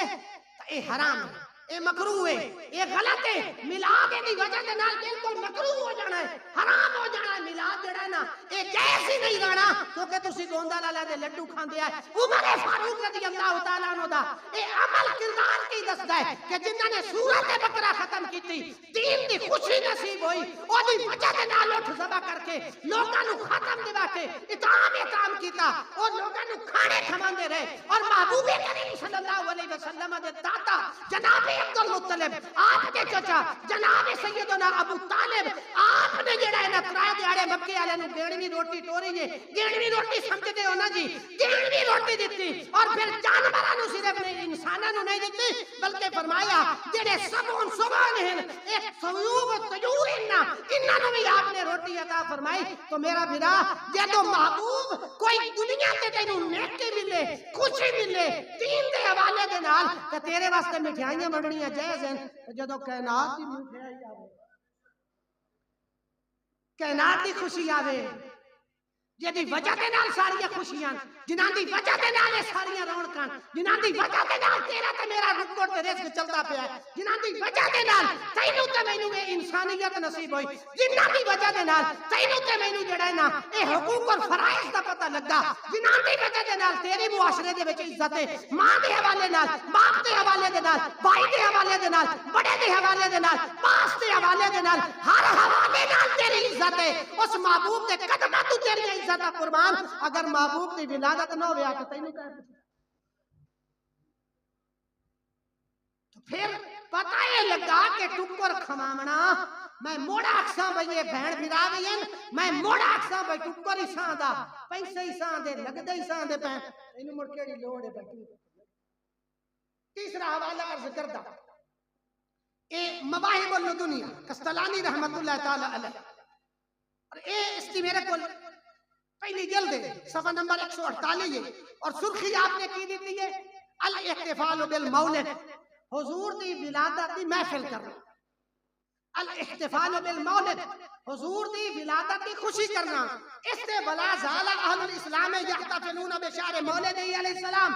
Speaker 1: اے حرام ہے اے مکروہ ہے اے غلط ہے. میلاد دی وجہ دے نال بالکل مکروہ ہو جانا ہے حرام ہو جانا ہے. میلاد جڑا ہے نا اے جائز ہی نہیں رہنا کیونکہ تسی گوندا لا دے لڈو کھاندے آئے. عمر فاروق رضی اللہ تعالیٰ عنہ دا اے عمل کردار کی دسدا ہے کہ جنہاں نے سورۃ بقرہ ختم کیتی دین دی خوشی نصیب ہوئی او دی وجہ دے نال اٹھ ذبح کر کے لوکاں نو ختم دوا کے اطعام کیتا اور لوکاں نو کھانے کھواندے رہے. اور محبوب کریم صلی اللہ علیہ وسلم دے داتا جناب عبد المطلب آپ کے چچا جناب سیدنا ابو طالب آپ نے جڑا ہے نا ترائے دیہاڑے مکے والے نو گیڑویں روٹی ٹوری جے گیڑویں روٹی سمجھدے ہو نا جی گیڑویں روٹی دتی اور پھر جانوراں نو صرف نہیں انساناں نو نہیں دتی بلکہ فرمایا جڑے سبون سبان ہیں ایک سیوب طیور انہاں نو بھی آپ نے روٹی عطا فرمائی. تو میرا بھرا جدوں محبوب کوئی دنیا تے تینوں نیکی ملے خوشی ملے دین دے حوالے دے نال تے تیرے واسطے مٹھائیاں بننیاں جائز ہیں. جدوں کائنات دی مٹھائی آوے کائنات دی خوشی آوے جدی وجہ دے نال ساری خوشیاں جنہاں دی وجہ دے نال ساری رونقاں جنہاں دی وجہ دے نال تیرا تے میرا رکو تے رزق چلدا پیا ہے جنہاں دی وجہ دے نال تینوں تے مینوں اے انسانیت نصیب ہوئی جنہاں دی وجہ دے نال تینوں تے مینوں جڑا ہے نا اے حقوق اور فرائض دا پتہ لگا جنہاں دی وجہ دے نال تیری معاشرے دے وچ عزت ہے ماں دے حوالے نال باپ دے حوالے دے نال بھائی دے حوالے دے نال بڑے دے حوالے دے نال پاس دے حوالے دے نال ہر حوالے نال تیری عزت ہے. اس محبوب دے قدماں تو تیری عزت قربان. اگر محبوب دی ولادت نہ ہویا تو تینوں کہہ تو پھر پتہ یہ لگا کہ ٹکر کھمامنا میں موڑا اکساں بھئی یہ بہن بھرا بھی ہیں میں موڑا اکساں بھئی ٹکر ہی سان دا پیسے ہی سان دے لگ دے ہی سان دے پہن تینوں مڑ کے لوڑ ہے بھئی. تیسرا حوالہ عرض کردہ اے مواہب الدنیا کستلانی رحمت اللہ تعالی علیہ اور اے اس کی میرے کو پہلی جلد ہے صفحہ نمبر 148 ہے اور سرخی آپ نے کی دیتی ہے الاحتفال بالمولد حضور دی ولادت دی محفل کرنا، الاحتفال بالمولد حضور دی ولادت دی خوشی کرنا، اس سے ولا زال اہل الاسلام یحتفلون بشہر مولد علیہ السلام،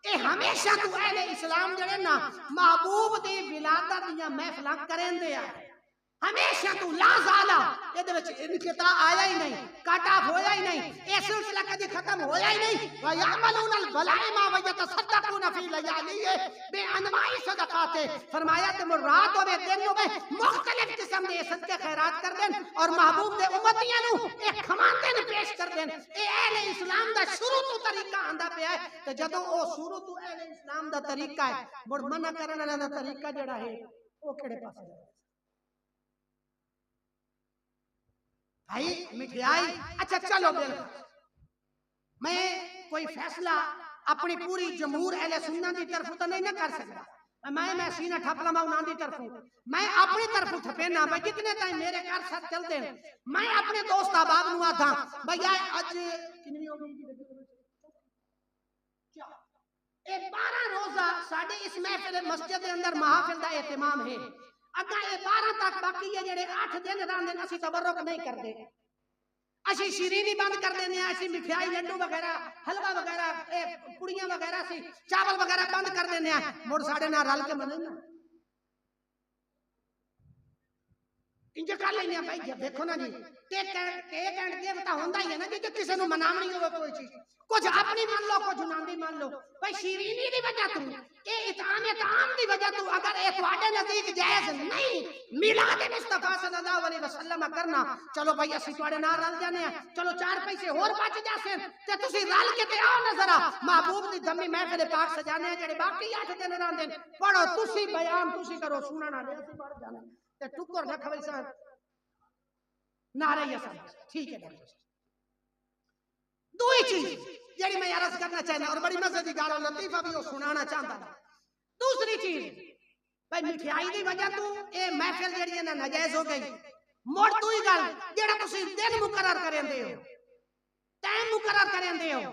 Speaker 1: اے ہمیشہ تو اہل اسلام جڑے نا محبوب دی ولادت یا محفلاں کریں دے آئے، ہمیشہ تو لا زالا یہ دے وچ انقطاع آیا ہی نہیں، کٹ آف ہویا ہی نہیں، یہ سلسلہ کدی ختم ہویا ہی نہیں۔ وَيَعْمَلُونَ الْبَلَائِمَ وَيَتَصَدَّقُونَ فِي لَيَالِهِ بِأَنْوَاعِ صَدَقَاتِ، فرمایا تم رات ہوے دن ہوے مختلف قسم دے صدقے خیرات کر دین اور محبوب دے امتیاں نو ایک کھماندے نے پیش کر دین۔ اے اہل اسلام دا شروع تو طریقہ آندا پیا ہے تے جدوں او شروع تو اہل اسلام دا طریقہ ہے، مڑ منع کرن والا دا طریقہ جڑا ہے او کیڑے پاسے ہے؟ بھائی مٹھائی اچھا چلو بالکل میں کوئی فیصلہ اپنی پوری جمہور اہل سنت کی طرف تو نہیں نہ کر سکتا، میں سینہ ٹھپ لما انہاں دی طرف میں اپنی طرف ٹھپینا بھائی جتنے تائیں میرے گھر ساتھ چل دیں، میں اپنے دوست احباب نو آتا بھائی اج کنویں ہو گئی اے 12 روزہ ساڈے اس محفل مسجد دے اندر محافل دا اہتمام ہے، اگر یہ 12 تک باقی ہے جڑے 8 دن رہندے اسی تبرک نہیں کردے، اسی شیرینی بند کر دینے ہیں، اسی مٹھائی لڈو وغیرہ حلوہ وغیرہ پڑیاں وغیرہ سی چاول وغیرہ بند کر دینے ہیں، مڑ ساڑے نہ رل کے منن نا انجا کر لینے ہیں۔ بھائی دیکھو نا جی ٹیک اینڈ گیو تا ہوندا ہی ہے نا جی کسی نو مناونی ہوئے کوئی چیز کچھ اپنی مان لو کچھ ناندی مان لو، بھائی شیرینی دی وجہ تو اے اطعام دی وجہ تو اگر اے تواڈے نزدیک جائز نہیں میلاد مصطفیٰ صلی اللہ علیہ وسلم کرنا، چلو بھائی اسی تواڈے نال رل جانے ہیں، چلو 4 پیسے اور بچ جاسن تے تسی رل کے تے آؤ نا ذرا محبوب دی دمی محفل پاک سجانے ہیں جڑے باقی 8 دن رہندے پڑھو تسی بیان تسی کرو سننا لے اسی پڑھ جانے تے ٹکر نہ کھوئی سان نعرہ یسن ٹھیک ہے۔ دوئی چیز جڑی میں عرض کرنا چاہنا اور بڑی مزے دی گل لطیفہ بھی وہ سنانا چاہتا ہوں، دوسری چیز بھائی مٹھائی دی وجہ تو اے محفل جڑی ہے نا ناجائز ہو گئی، مڑ دوئی گل جڑا تسی دن مقرر کریں دے ہو ٹائم مقرر کریں دے ہو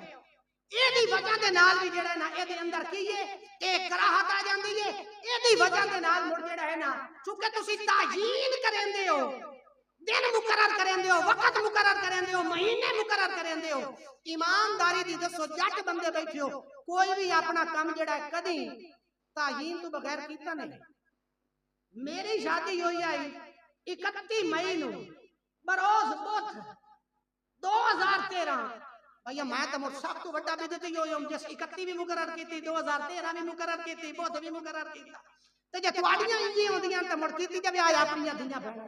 Speaker 1: اے دی وجہ دے نال بھی جڑا ہے نا اے دے اندر کی ہے اے کراہت آ جاندی ہے، اے دی وجہ دے نال مڑ جڑا ہے نا چونکہ تسی تعیین کریں دے ہو، دن مقرر کریں دے ہو، وقت مقرر کریں دے ہو، مہینے مقرر کریں دے ہو، ایمانداری دی دسو جٹ بندے بیٹھے ہو کوئی بھی اپنا کام جڑا ہے کدی تعیین تو بغیر کیتا نہیں۔ میری شادی ہوئی آئی 31 مئی نو بروز بدھ 2013، بھیا میں تو مجھ سب تو بڑا بدعتی ہوئی ہوں جس 31 بھی مقرر کی تھی 2013 بھی مقرر کی تھی بدھ بھی مقرر کی تھی تے جے تواڈیاں انجی ہوندیاں تے مڑ کیتی جے آیا اپنی دنیا بھیڑا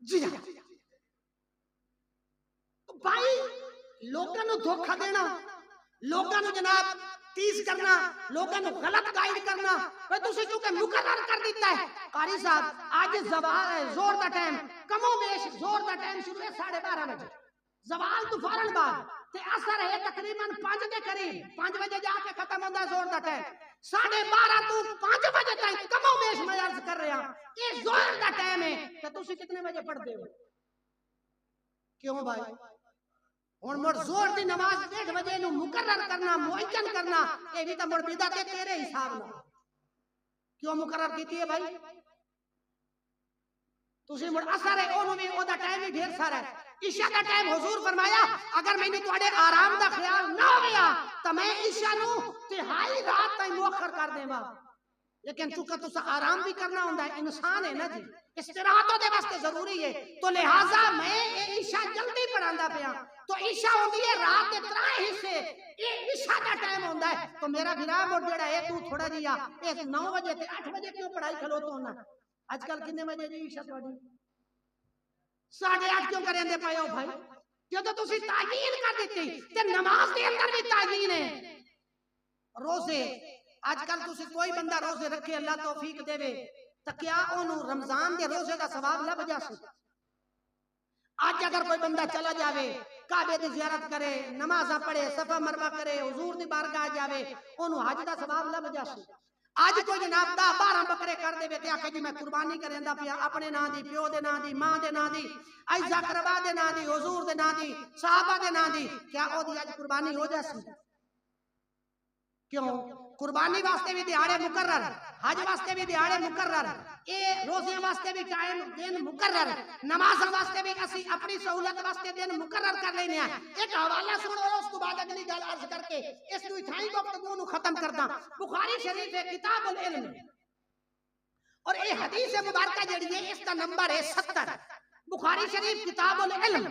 Speaker 1: جی بھائی لوگوں نے دھوکہ دینا، لوگوں نے جناب تیز کرنا، لوگوں نے غلط گائیڈ کرنا، بھائی تسی کیونکہ مقرر کر دیتا ہے قاری صاحب آج زور دا ٹائم کمو بیش زور دا ٹائم شروع ہے 12:30 بجے زوال تو فوراً بعد تے اثر ہے تقریباً 5 دے قریب 5 بجے جا کے ختم ہوتا زور دا ٹائم 12:30 تو 5 بجے تک کمو بیش میں عرض کر رہا یہ زور دا ٹائم ہے کہ تسی کتنے بجے پڑھتے ہو؟ کیوں بھائی ہن مڑ زور دی نماز 1:30 بجے نو مقرر کرنا معین کرنا یہ بھی تو مڑ بدعت ہے تیرے حساب نال، کیوں مقرر کیتی ہے بھائی؟ تسی مڑ اثر ہے اونوں بھی او دا ٹائم بھی ڈھیر سارا ہے، عشاء دا ٹائم حضور فرمایا اگر میں نے تواڈے آرام دا خیال نہ ہویا تو میں عشاء نو تہائی رات تک مؤخر کر دیواں، لیکن چونکہ تسا آرام بھی کرنا ہوندا ہے انسان ہے نا جی استراحت دے واسطے ضروری ہے تو لہذا میں عشاء جلدی پڑھاندا پیا تو عشاء ہوندی ہے رات دے 3 حصے یہ عشاء دا ٹائم ہوندا ہے تو میرا بھرا مڑ جڑا ہے تو تھوڑا جیا 9 بجے تے 8 بجے کیوں پڑھائی کھلوتا ہونا؟ آج کل کتنے بجے جی عشاء تواڈی 8:30 کیوں کریں دے پئے ہو بھائی؟ جدوں تسی تعیین کر دتی تے نماز دے اندر بھی تعیین ہے۔ روزے آج کل تسی کوئی بندہ روزے رکھے اللہ توفیق دے تو کیا انہوں رمضان دے روزے دا ثواب لب جاسے؟ آج اگر کوئی بندہ چلا جاوے کعبے دی زیارت کرے نمازاں پڑھے صفا مروہ کرے حضور دی بارگاہ جاوے انہوں حج دا ثواب لب جاسے؟ اج کوئی جناب 10-12 بکرے کر دے تے آکھے جی میں قربانی کریندا پیا اپنے نام دی، پیو دے نام دی، ماں دے نام دی، اعزا اقربا دے نام دی، حضور دے نام دی، صحابہ دے نام دی، کیا او دی اج قربانی ہو جاسی؟ کیوں؟ قربانی واسطے بھی دیہاڑے مقرر، حج واسطے بھی دیہاڑے مقرر، اے روزیاں واسطے بھی ٹائم دن مقرر، نماز واسطے بھی اسی اپنی سہولت واسطے دن مقرر کر لینے ہیں۔ ایک حوالہ سنو اور اس کو بعد اگلی گل عرض کر کے اس کو اتھائی گفتگو نو ختم کردا۔ بخاری شریف ہے کتاب العلم، اور اے حدیث مبارکہ جڑی ہے اس کا نمبر ہے 70۔ بخاری شریف کتاب العلم،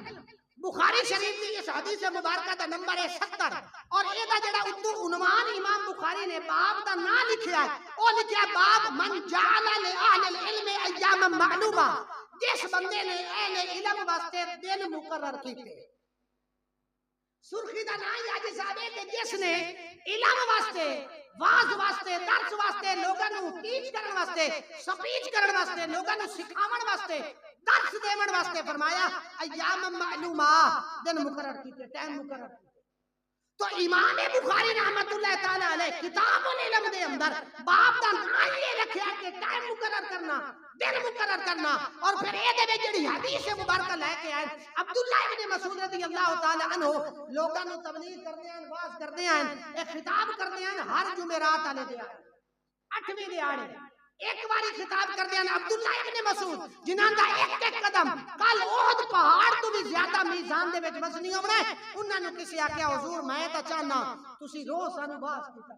Speaker 1: بخاری شریف کی اس حدیث مبارکہ دا نمبر ہے 70، اور اے دا جڑا اتو عنوان امام بخاری نے باب دا نام لکھیا ہے، او لکھیا ہے باب من جعل لأہل العلم ایاما معلومہ، جس بندے نے اہل علم واسطے دن مقرر کیتے۔ سرخی دا نام یا جی صاحب ہے کہ جس نے علم واسطے، واز واسطے، درس واسطے، لوگاں نو ٹیچ کرن واسطے، سپیچ کرن واسطے، لوگاں نو سکھاون واسطے، درس دیون واسطے فرمایا ایام معلومہ، دن مقرر کیتے، ٹائم مقرر کیتے۔ تو امام بخاری رحمت اللہ تعالی علیہ کتاب العلم دے اندر باب دا نام یہ رکھیا کہ ٹائم مقرر کرنا، دن مقرر کرنا، اور پھر اے دے جڑی حدیث مبارکہ لے کے آئے عبداللہ ابن مسعود رضی اللہ تعالی عنہ، لوگاں نو تبلیغ کردے ہیں، واز کردے ہیں، ایک خطاب کردے ہیں ہر جمعرات والے دیہاڑے، 8ویں دیہاڑے ایک باری خطاب کر دیا عبداللہ ابن مسعود جنہاں دا ایک ایک قدم کل احد پہاڑ تو بھی زیادہ میزان دے وچ وزنی ہونا ہے، انہاں نے کسی آکھیا حضور میں تا چاہنا تسی روز سانو باز کیتا،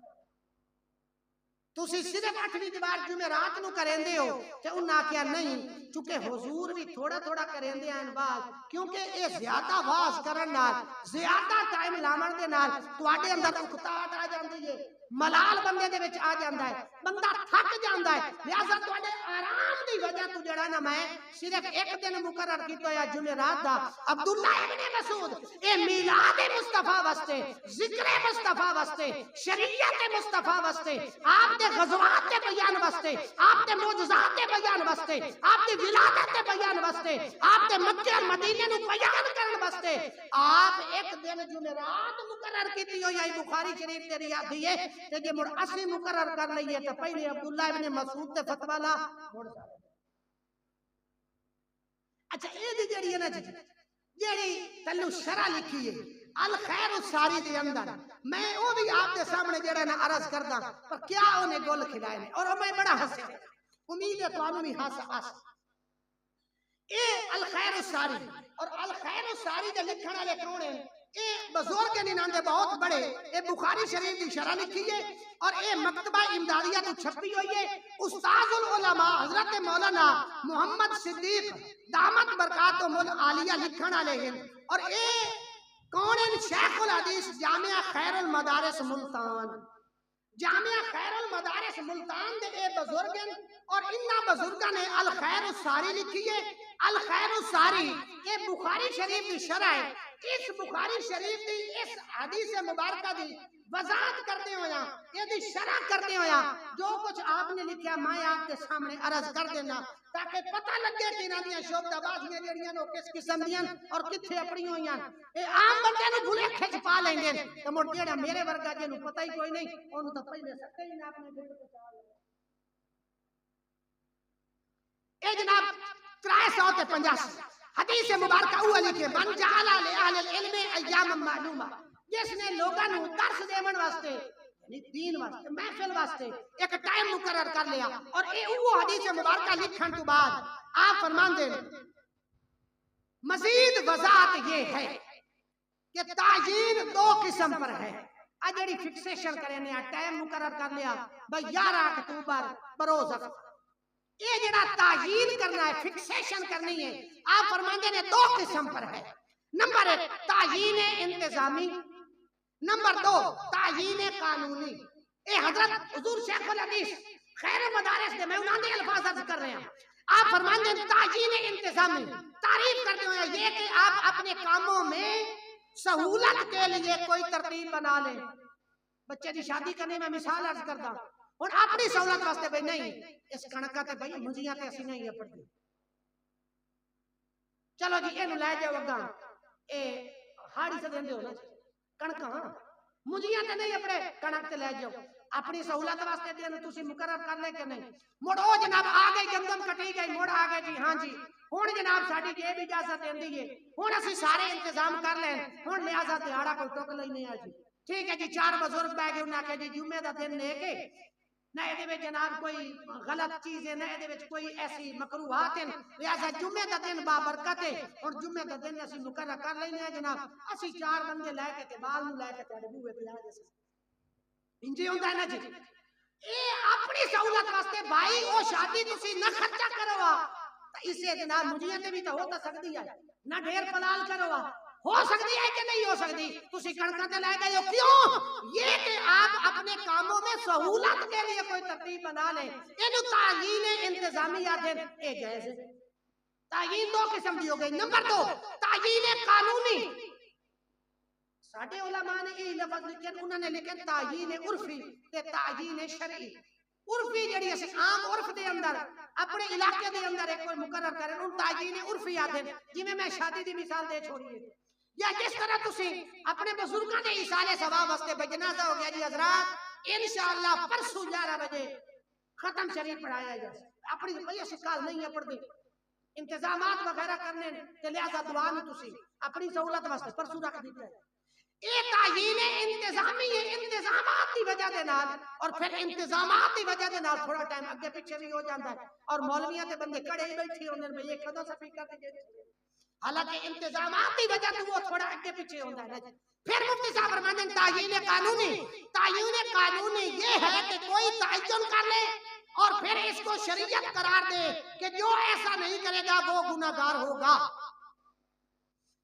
Speaker 1: تسی صرف 8ویں دیوار جمعرات نو کریندے ہو، تے انہاں آکھیا نہیں چونکہ حضور بھی تھوڑا تھوڑا کریندے ہیں باز، کیونکہ اے زیادہ باز کرن نال، زیادہ ٹائم لاون دے نال تواڈے اندر اکتاہٹ آ جاندی ہے، ملال بندے دے وچ آ جاندا ہے، بندہ تھک جاندا ہے، لہذا تواڈے آرام دی وجہ تو جڑا نا میں صرف ایک دن مقرر کیتا یا جمعرات دا۔ عبداللہ ابن مسعود اے میلاد مصطفیٰ واسطے، ذکر مصطفیٰ واسطے، شریعت مصطفیٰ واسطے، آپ دے غزوات دے بیان واسطے، آپ دے معجزات دے بیان واسطے، آپ دی ولادت دے بیان واسطے، آپ دے مکہ اور مدینے نو بیان کرن واسطے آپ ایک دن جمعرات مقرر کیتی ہو یا بخاری شریف تے ریاضی ہے تے جے مڑ اسی مقرر کر لئیے تے پہلے عبداللہ ابن مسعود تے فتوی لا مڑ سارے۔ اچھا اے دی جڑی ہے نا جڑی تلو شرح لکھی ہے الخیر الساری دے اندر، میں او بھی آپ دے سامنے جڑا نا عرض کردا، پر کیا انہیں گل کھلائے نے اور میں بڑا ہنسے، امید ہے تانوں بھی ہنس اے الخیر الساری، اور الخیر الساری دے لکھن والے کون ہیں؟ اے بزرگ ننان دے بہت بڑے، اے بخاری شریف دی شرح لکھی ہے اور اے مکتبہ امدادیہ تو چھپی ہوئی ہے، استاذ العلماء حضرت مولانا محمد صدیق دامت برکاتہم العالیہ لکھن والے ہیں، اور اے کون ہیں؟ شیخ الحدیث جامعہ خیر المدارس ملتان، جامعہ خیر المدارس ملتان دے اے بزرگ ہیں، اور انہاں بزرگاں نے الخیر الساری لکھی ہے۔ الخیر الساری یہ بخاری شریف کی شرح ہے، اس بخاری شریف کی اس حدیث مبارکہ دی وضاحت کرتے ہویا، یہ دی شرح کرتے ہویا، جو کچھ آپ نے لکھا میں آپ کے سامنے عرض کر دینا تاکہ پتہ لگے کہ انہاں دیاں شعبہ بازیاں جڑیاں نو کس قسم دیاں اور کتھے اپنی ہویاں، اے عام بندے نو بھلے کھچ پا لیں گے تے مڑ جڑا میرے ورگا جے نو پتہ ہی کوئی نہیں اونوں تے پہلے سکے ہی نہ اپنے دل تے چال اے جناب 385 حدیث مبارکہ اولی کے من جعل لأہل العلم ایام معلومہ، جس نے لوگاں نو درس دیون واسطے یعنی دین واسطے محفل واسطے ایک ٹائم مقرر کر لیا، اور اے وہ حدیث مبارکہ لکھن تو بعد آپ فرماندے مزید وضاحت یہ ہے کہ تعیین 2 قسم پر ہے، اجڑی فکسیشن کرنے ٹائم مقرر کر لیا بھئی 11 اکتوبر بروز یہ جڑا تعیین کرنا ہے، فکسیشن کرنی ہے، آپ فرماندے نے 2 قسم پر ہے۔ نمبر 1 تعیین انتظامی، نمبر 2 تعیین قانونی۔ اے حضرت حضور شیخ الحدیث خیر مدارس دے میں انہاں دے الفاظ عرض کر رہے ہیں، آپ فرماندے ہیں تعیین انتظامی، تعریف کرتے ہوئے یہ کہ آپ اپنے کاموں میں سہولت کے لیے کوئی ترتیب بنا لیں۔ بچے دی شادی کرنے میں مثال عرض کرتا اور اپنی سہولت واسطے بھئی نہیں اس کنکا تے بھئی منجیاں تے اسی نہیں اپڑتے، چلو جی اینو لے جاؤ اگاں اے ہاڑی سے دیندے ہو نا کنکا منجیاں تے نہیں اپڑے کنک تے لے جاؤ، اپنی سہولت واسطے دن تسی مقرر کر لے کہ نہیں؟ مڑ او جناب آ گئی گندم کٹی گئی مڑ آ گئے جی ہاں جی ہن جناب ساڈی جیب اجازت دیندی ہے ہن اسی سارے انتظام کر لیں ہن لہذا دیہاڑا کوئی ٹک لینے آ جی ٹھیک ہے جی 4 بزرگ بیٹھ گئے انہاں کہ جی جمعے دا دن لے کے نہ یہ دے جناب کوئی غلط چیز ہے نہ یہ دے کوئی ایسی مکروہات ہیں لہذا جمعے دا دن بابرکت ہے اور جمعے دا دن اسی مقرر کر لینے ہیں جناب اسی 4 بندے لے کے تے بال نو لے کے تے بوئے تے آ جے انجی ہوندا ہے نا جی اے اپنی سہولت واسطے بھائی او شادی تسی نہ خرچہ کروا اسے جناب مجھے تے بھی تو ہو سکتی ہے نہ ڈھیر پلال کروا ہو سکتی ہے کہ نہیں ہو سکتی تسی کڑکا تے لے گئے ہو کیوں یہ کہ آپ اپنے کاموں میں سہولت کے لیے کوئی ترتیب بنا لیں اینو تعیین انتظامیہ دیں اے جائز ہے تعیین 2 قسم دی ہو گئی نمبر 2 تعیین قانونی ساڈے علماء نے یہ لفظ لکھے انہوں نے لکھے تعیین عرفی تے تعیین شرعی عرفی جڑی اسی عام عرف دے اندر اپنے علاقے دے اندر ایک کوئی مقرر کریں ان تعیین عرفی آتے ہیں جی میں شادی دی مثال دے چھوڑیے یا جس طرح تسی اپنے بزرگاں دے ایصال ثواب واسطے بے جنازہ ہو گیا جی حضرات انشاءاللہ پرسوں 11 بجے ختم شریف پڑھایا جائے اپنی کوئی شکال نہیں ہے پڑھتی انتظامات وغیرہ کرنے تے لہذا دعا میں تسی اپنی سہولت واسطے پرسوں رکھ دیتے ہیں یہ تعیین انتظامی انتظامات کی وجہ دے نال اور پھر انتظامات کی وجہ دے نال تھوڑا ٹائم اگے پیچھے بھی ہو جاتا ہے اور مولویاں تے بندے کڑے ہی بیٹھے ہوندے نے یہ کدوں سپیکر تے حالانکہ انتظامات کی وجہ تو وہ تھوڑا اگے پیچھے ہوندا ہے پھر مفتی صاحب فرماتے ہیں تعیین قانونی یہ ہے کہ کوئی تعین کر لے اور پھر اس کو شریعت قرار دے کہ جو ایسا نہیں کرے گا وہ گناہگار ہوگا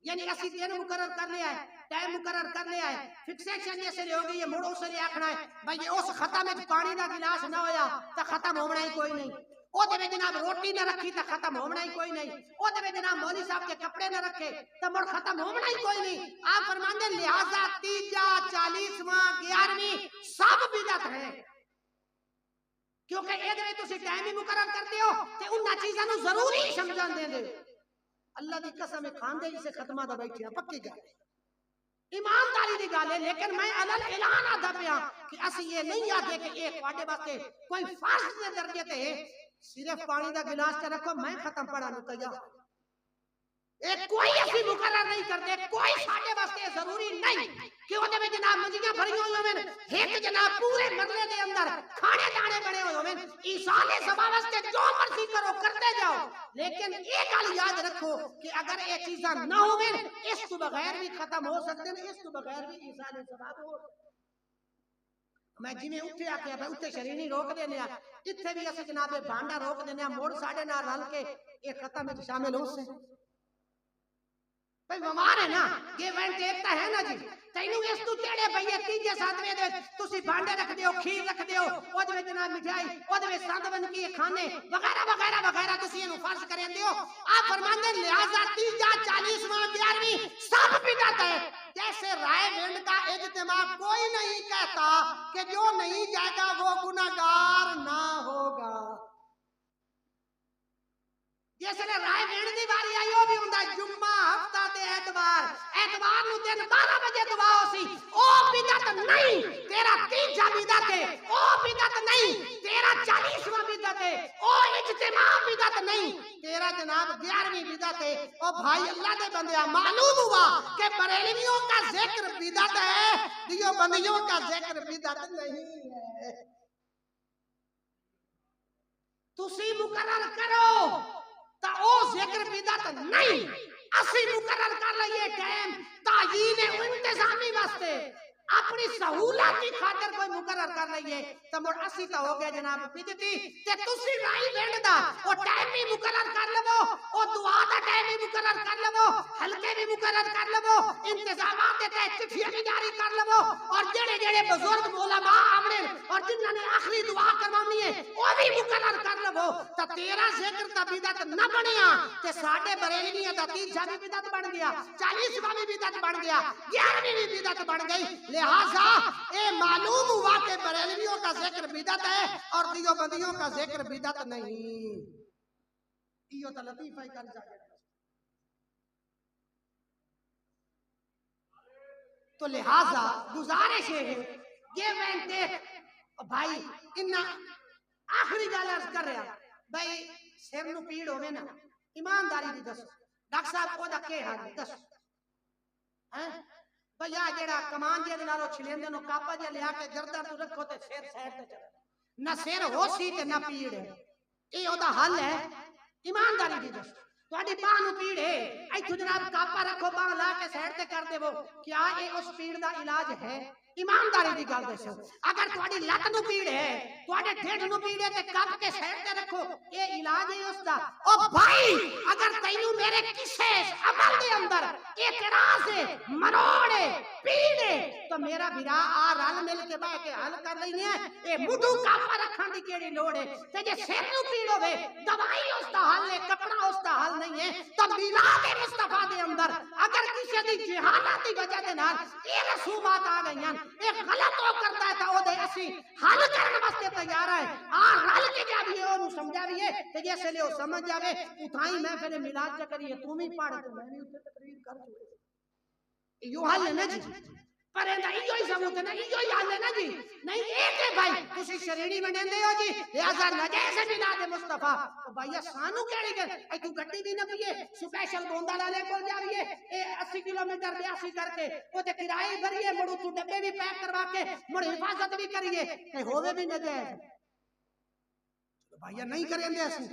Speaker 1: یعنی اسی دن مقرر کر لیا ہے ٹائم مقرر کر لیا ہے فکسیشن یہ سے ہو گئی ہے مڑوں سے لے آکھنا ہے بھئی اس ختم میں پانی دا گلاس نہ ہویا تا ختم ہونا ہی کوئی نہیں او دے جناب روٹی نہ رکھی تا ختم ہونا ہی کوئی نہیں او دے جناب مولوی صاحب کے کپڑے نہ رکھے تا مڑ ختم ہونا ہی کوئی نہیں آپ فرماندے لہذا 30 40واں 11ویں سب بدعت ہے کیونکہ اے دے تسی ٹائم ہی مقرر کرتے ہو تے انہاں چیزاں نو ضروری سمجھان دے دے اللہ دی قسم کھاندے ہی سے ختمہ دا بیٹھے پکی گل ایمانداری دی گل ہے لیکن میں علل اعلان آدھا پیا کہ اسی یہ نہیں آدھے کہ ایک واڈے واسطے کوئی فرض دے درجے تے صرف پانی دا گلاس تے رکھو میں ختم پڑھا نو تیار ایک کوئی ایسی مقرر نہیں کرتے کوئی ساڈے واسطے ضروری نہیں کہ اودے میں جناب منجیاں بھری ہوئی ہوویں ایک جناب پورے مرلے دے اندر کھانے دانے بڑے ہوئے ہوویں ایصال ثواب واسطے جو مرضی کرو کرتے جاؤ لیکن ایک گل یاد رکھو کہ اگر یہ چیزاں نہ ہوویں اس تو بغیر بھی ختم ہو سکتے ہیں اس تو بغیر بھی ایصال ثواب ہو میں جی میں اٹھے آکھیا بھائی اٹھے شرینی روک دینے اتھے بھی اسی جناب بانڈا روک دینے موڑ ساڑے نہ رل کے ایک ختم میں شامل ہو سے بھئی بیمار ہے نا یہ وینٹ ایکتا ہے نا جی تینوں اس تو تیڑے بھئی تیجے ساتویں دے تسی بانڈے رکھ دیو کھیر رکھ دیو او دے جناب مٹھائی او دے سند بن کی کھانے وغیرہ وغیرہ وغیرہ تسی انو فرض کریں دیو آپ فرماندے لہذا 30 40واں 11ویں سب بدعت ہے جیسے رائے ونڈ کا اجتماع کوئی نہیں کہتا کہ جو نہیں جائے گا وہ گناہگار نہ ہوگا جیسے رائے وینڈ دی باری آئی ہو بھی ہوندا جمعہ ہفتہ تے اتوار نو دن 12 بجے دعا ہو سی او بدعت نہیں تیرا 3 بدعت ہے او بدعت نہیں تیرا 40واں بدعت ہے او اجتماع بدعت نہیں تیرا جناب 11ویں بدعت ہے او بھائی اللہ دے بندیا معلوم ہوا کہ بریلویوں کا ذکر بدعت ہے دیو بندیوں کا ذکر بدعت نہیں ہے تسی مقرر کرو تا او ذکر بدعت نہیں اسی مقرر کر لئیے ٹائم تعیین انتظامی واسطے اپنی سہولت کی خاطر کوئی مقرر کر لئیے تو مڑ اسی تا ہو گیا جناب بدعتی تے تسی رائی وینڈ دا او ٹائم بھی مقرر کر لو او دعا دا ٹائم بھی مقرر کر لو حلقے بھی مقرر کر لو انتظامات دے تحت چٹھیاں بھی جاری کر لو اور جڑے جڑے بزرگ علماء آمنے اور جنہاں نے آخری دعا کروانی ہے وہ بھی مقرر کر لو تا تیرا ذکر تا بدعت نہ بنیا تے ساڈے بریلویاں دا 30 بھی بدعت بن گیا 40واں بھی بدعت بن گیا 11ویں بھی بدعت بن گئی لہذا اے معلوم ہوا کہ بریلویوں کا ذکر بدعت ہے اور دیو بندیوں کا ذکر بدعت نہیں یہ تو لطیفہ ہی کر جائے تو لہذا گزارش ہے یہ میں دیکھ بھائی انہاں آخری گل عرض کر رہا بھائی سر نو پیڑ ہوے نا ایمانداری دی دسو ڈاکٹر صاحب او دا کی حال ہے دسو ہیں بھائی آ جڑا کمان دے نالو چھلیندے نو کاپا جے لیا کے گردن تو رکھو تے سر سائڈ تے چلا نہ سر ہو سی تے نہ پیڑ ہے اے او دا حل ہے ایمانداری دی دسو تہاڈی باہ نو پیڑ ہے ایتھوں جناب کاپا رکھو باہ لا کے سائڈ تے کر دیو کیا اے اس پیڑ دا علاج ہے ایمانداری دی گل دسو اگر تہاڈی لت نو پیڑ ہے تہاڈے ڈھڈ نو پیڑ ہے تے کپ کے سائڈ تے رکھو اے علاج ہے اس دا او بھائی اگر تینوں میرے کسے عمل دے اندر اعتراض ہے مروڑ ہے پیڑ ہے تو میرا بھرا آ رل مل کے بیٹھ کے حل کر لینی ہے اے مڈو کاپا رکھن دی کیڑی لوڑ ہے تے جے سر نو پیڑ ہوے دوائی اس دا حل ہے کپڑا اس دا حل نہیں ہے تو میلاد مصطفی دے اندر اگر کسی دی جہالت دی وجہ دے نال اے رسومات آ گئیاں ایک غلط ہو کرتا ہے تو او دے اسی حل کرنے واسطے تیار ہے آ رل کے جا بھی او سمجھا بھی ہے تے جیسے لے او سمجھ جاوے اتھائی میں پھر میلاد چ کریے تو بھی پڑھ تے میں بھی اوتے تقریر کر چھوڑے ایو حل ہے نا جی پر ایندا ایو ہی ثبوت ہے نا ایو ہی حل ہے نا جی نہیں اے تے بھائی تسی شریڑی منڈے ہو جی لہذا نجائز میلاد مصطفی او بھائی سانو کیڑی گل اے تو گڈی بھی نہ پیے سپیشل بوندا والے کول جاویے اے 80 کلومیٹر 82 کر کے او تے کرائے بھریے مڑو تو ڈبے بھی پیک کروا کے مڑ حفاظت بھی کریے تے ہووے بھی نجائز بھائی نہیں کریں دے اسی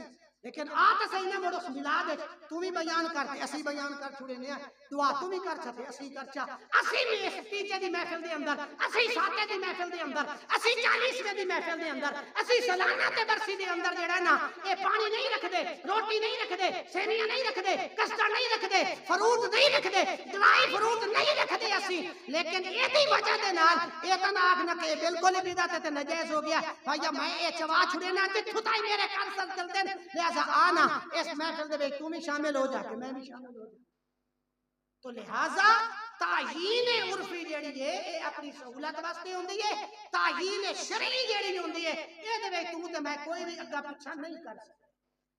Speaker 1: لیکن آ تے صحیح نہ مڑو میلاد تو بھی بیان کرتے اسی بیان کر چھڑے نے دعا تو بھی کر چھتے اسی کر چا اسی بھی اس تیجے دی محفل دے اندر اسی ساتے دی محفل دے اندر اسی 40ویں دی محفل دے اندر اسی سالانہ تے برسی دے اندر جڑا نا اے پانی نہیں رکھ دے روٹی نہیں رکھ دے سینیاں نہیں رکھ دے کسٹر نہیں رکھ دے فروٹ نہیں رکھ دے ڈرائی فروٹ نہیں رکھ دے اسی لیکن اے دی وجہ دے نال اے تے نہ آکھنا کہ بالکل بدعت تے ناجائز ہو گیا بھائی میں اے چوا چھڑے نا تے تھتا ہی میرے کان سر چلتے لہذا آنا اس محفل دے وچ تو بھی شامل ہو جا کہ میں بھی شامل ہو جا تو لہذا تعیین عرفی جیڑی ہے اے اپنی سہولت واسطے ہوندی ہے تعیین شرعی جیڑی ہوندی ہے اے دے وچ تو تے میں کوئی بھی اگا پیچھا نہیں کر سکتا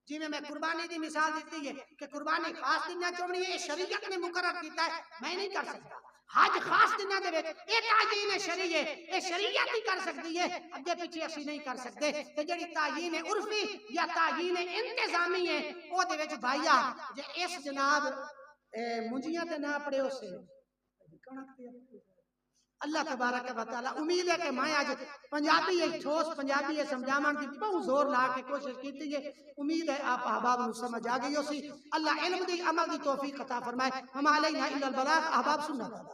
Speaker 1: جی میں قربانی دی مثال دیتی ہے کہ قربانی خاص دنیا چونی ہے شریعت نے مقرر کیتا ہے میں نہیں کر سکتا حج خاص دنیا دے وچ اے تعیین شرعی ہے اے شریعت ہی کر سکتی ہے اگے پیچھے اسی نہیں کر سکتے تے جڑی تعیین عرفی یا تعیین انتظامی ہے او دے وچ بھائیا جے اس جناب مجھیاں تے نہ پڑے اسے اللہ تبارک و تعالی امید ہے کہ میں آج پنجابی ایک ٹھوس پنجابی سمجھاون دی بہت زور لا کے کوشش کیتی ہے امید ہے آپ احباب نو سمجھ آ گئی ہو سی اللہ علم دی عمل دی توفیق عطا فرمائے ہم علینا الا البلاغ احباب سنت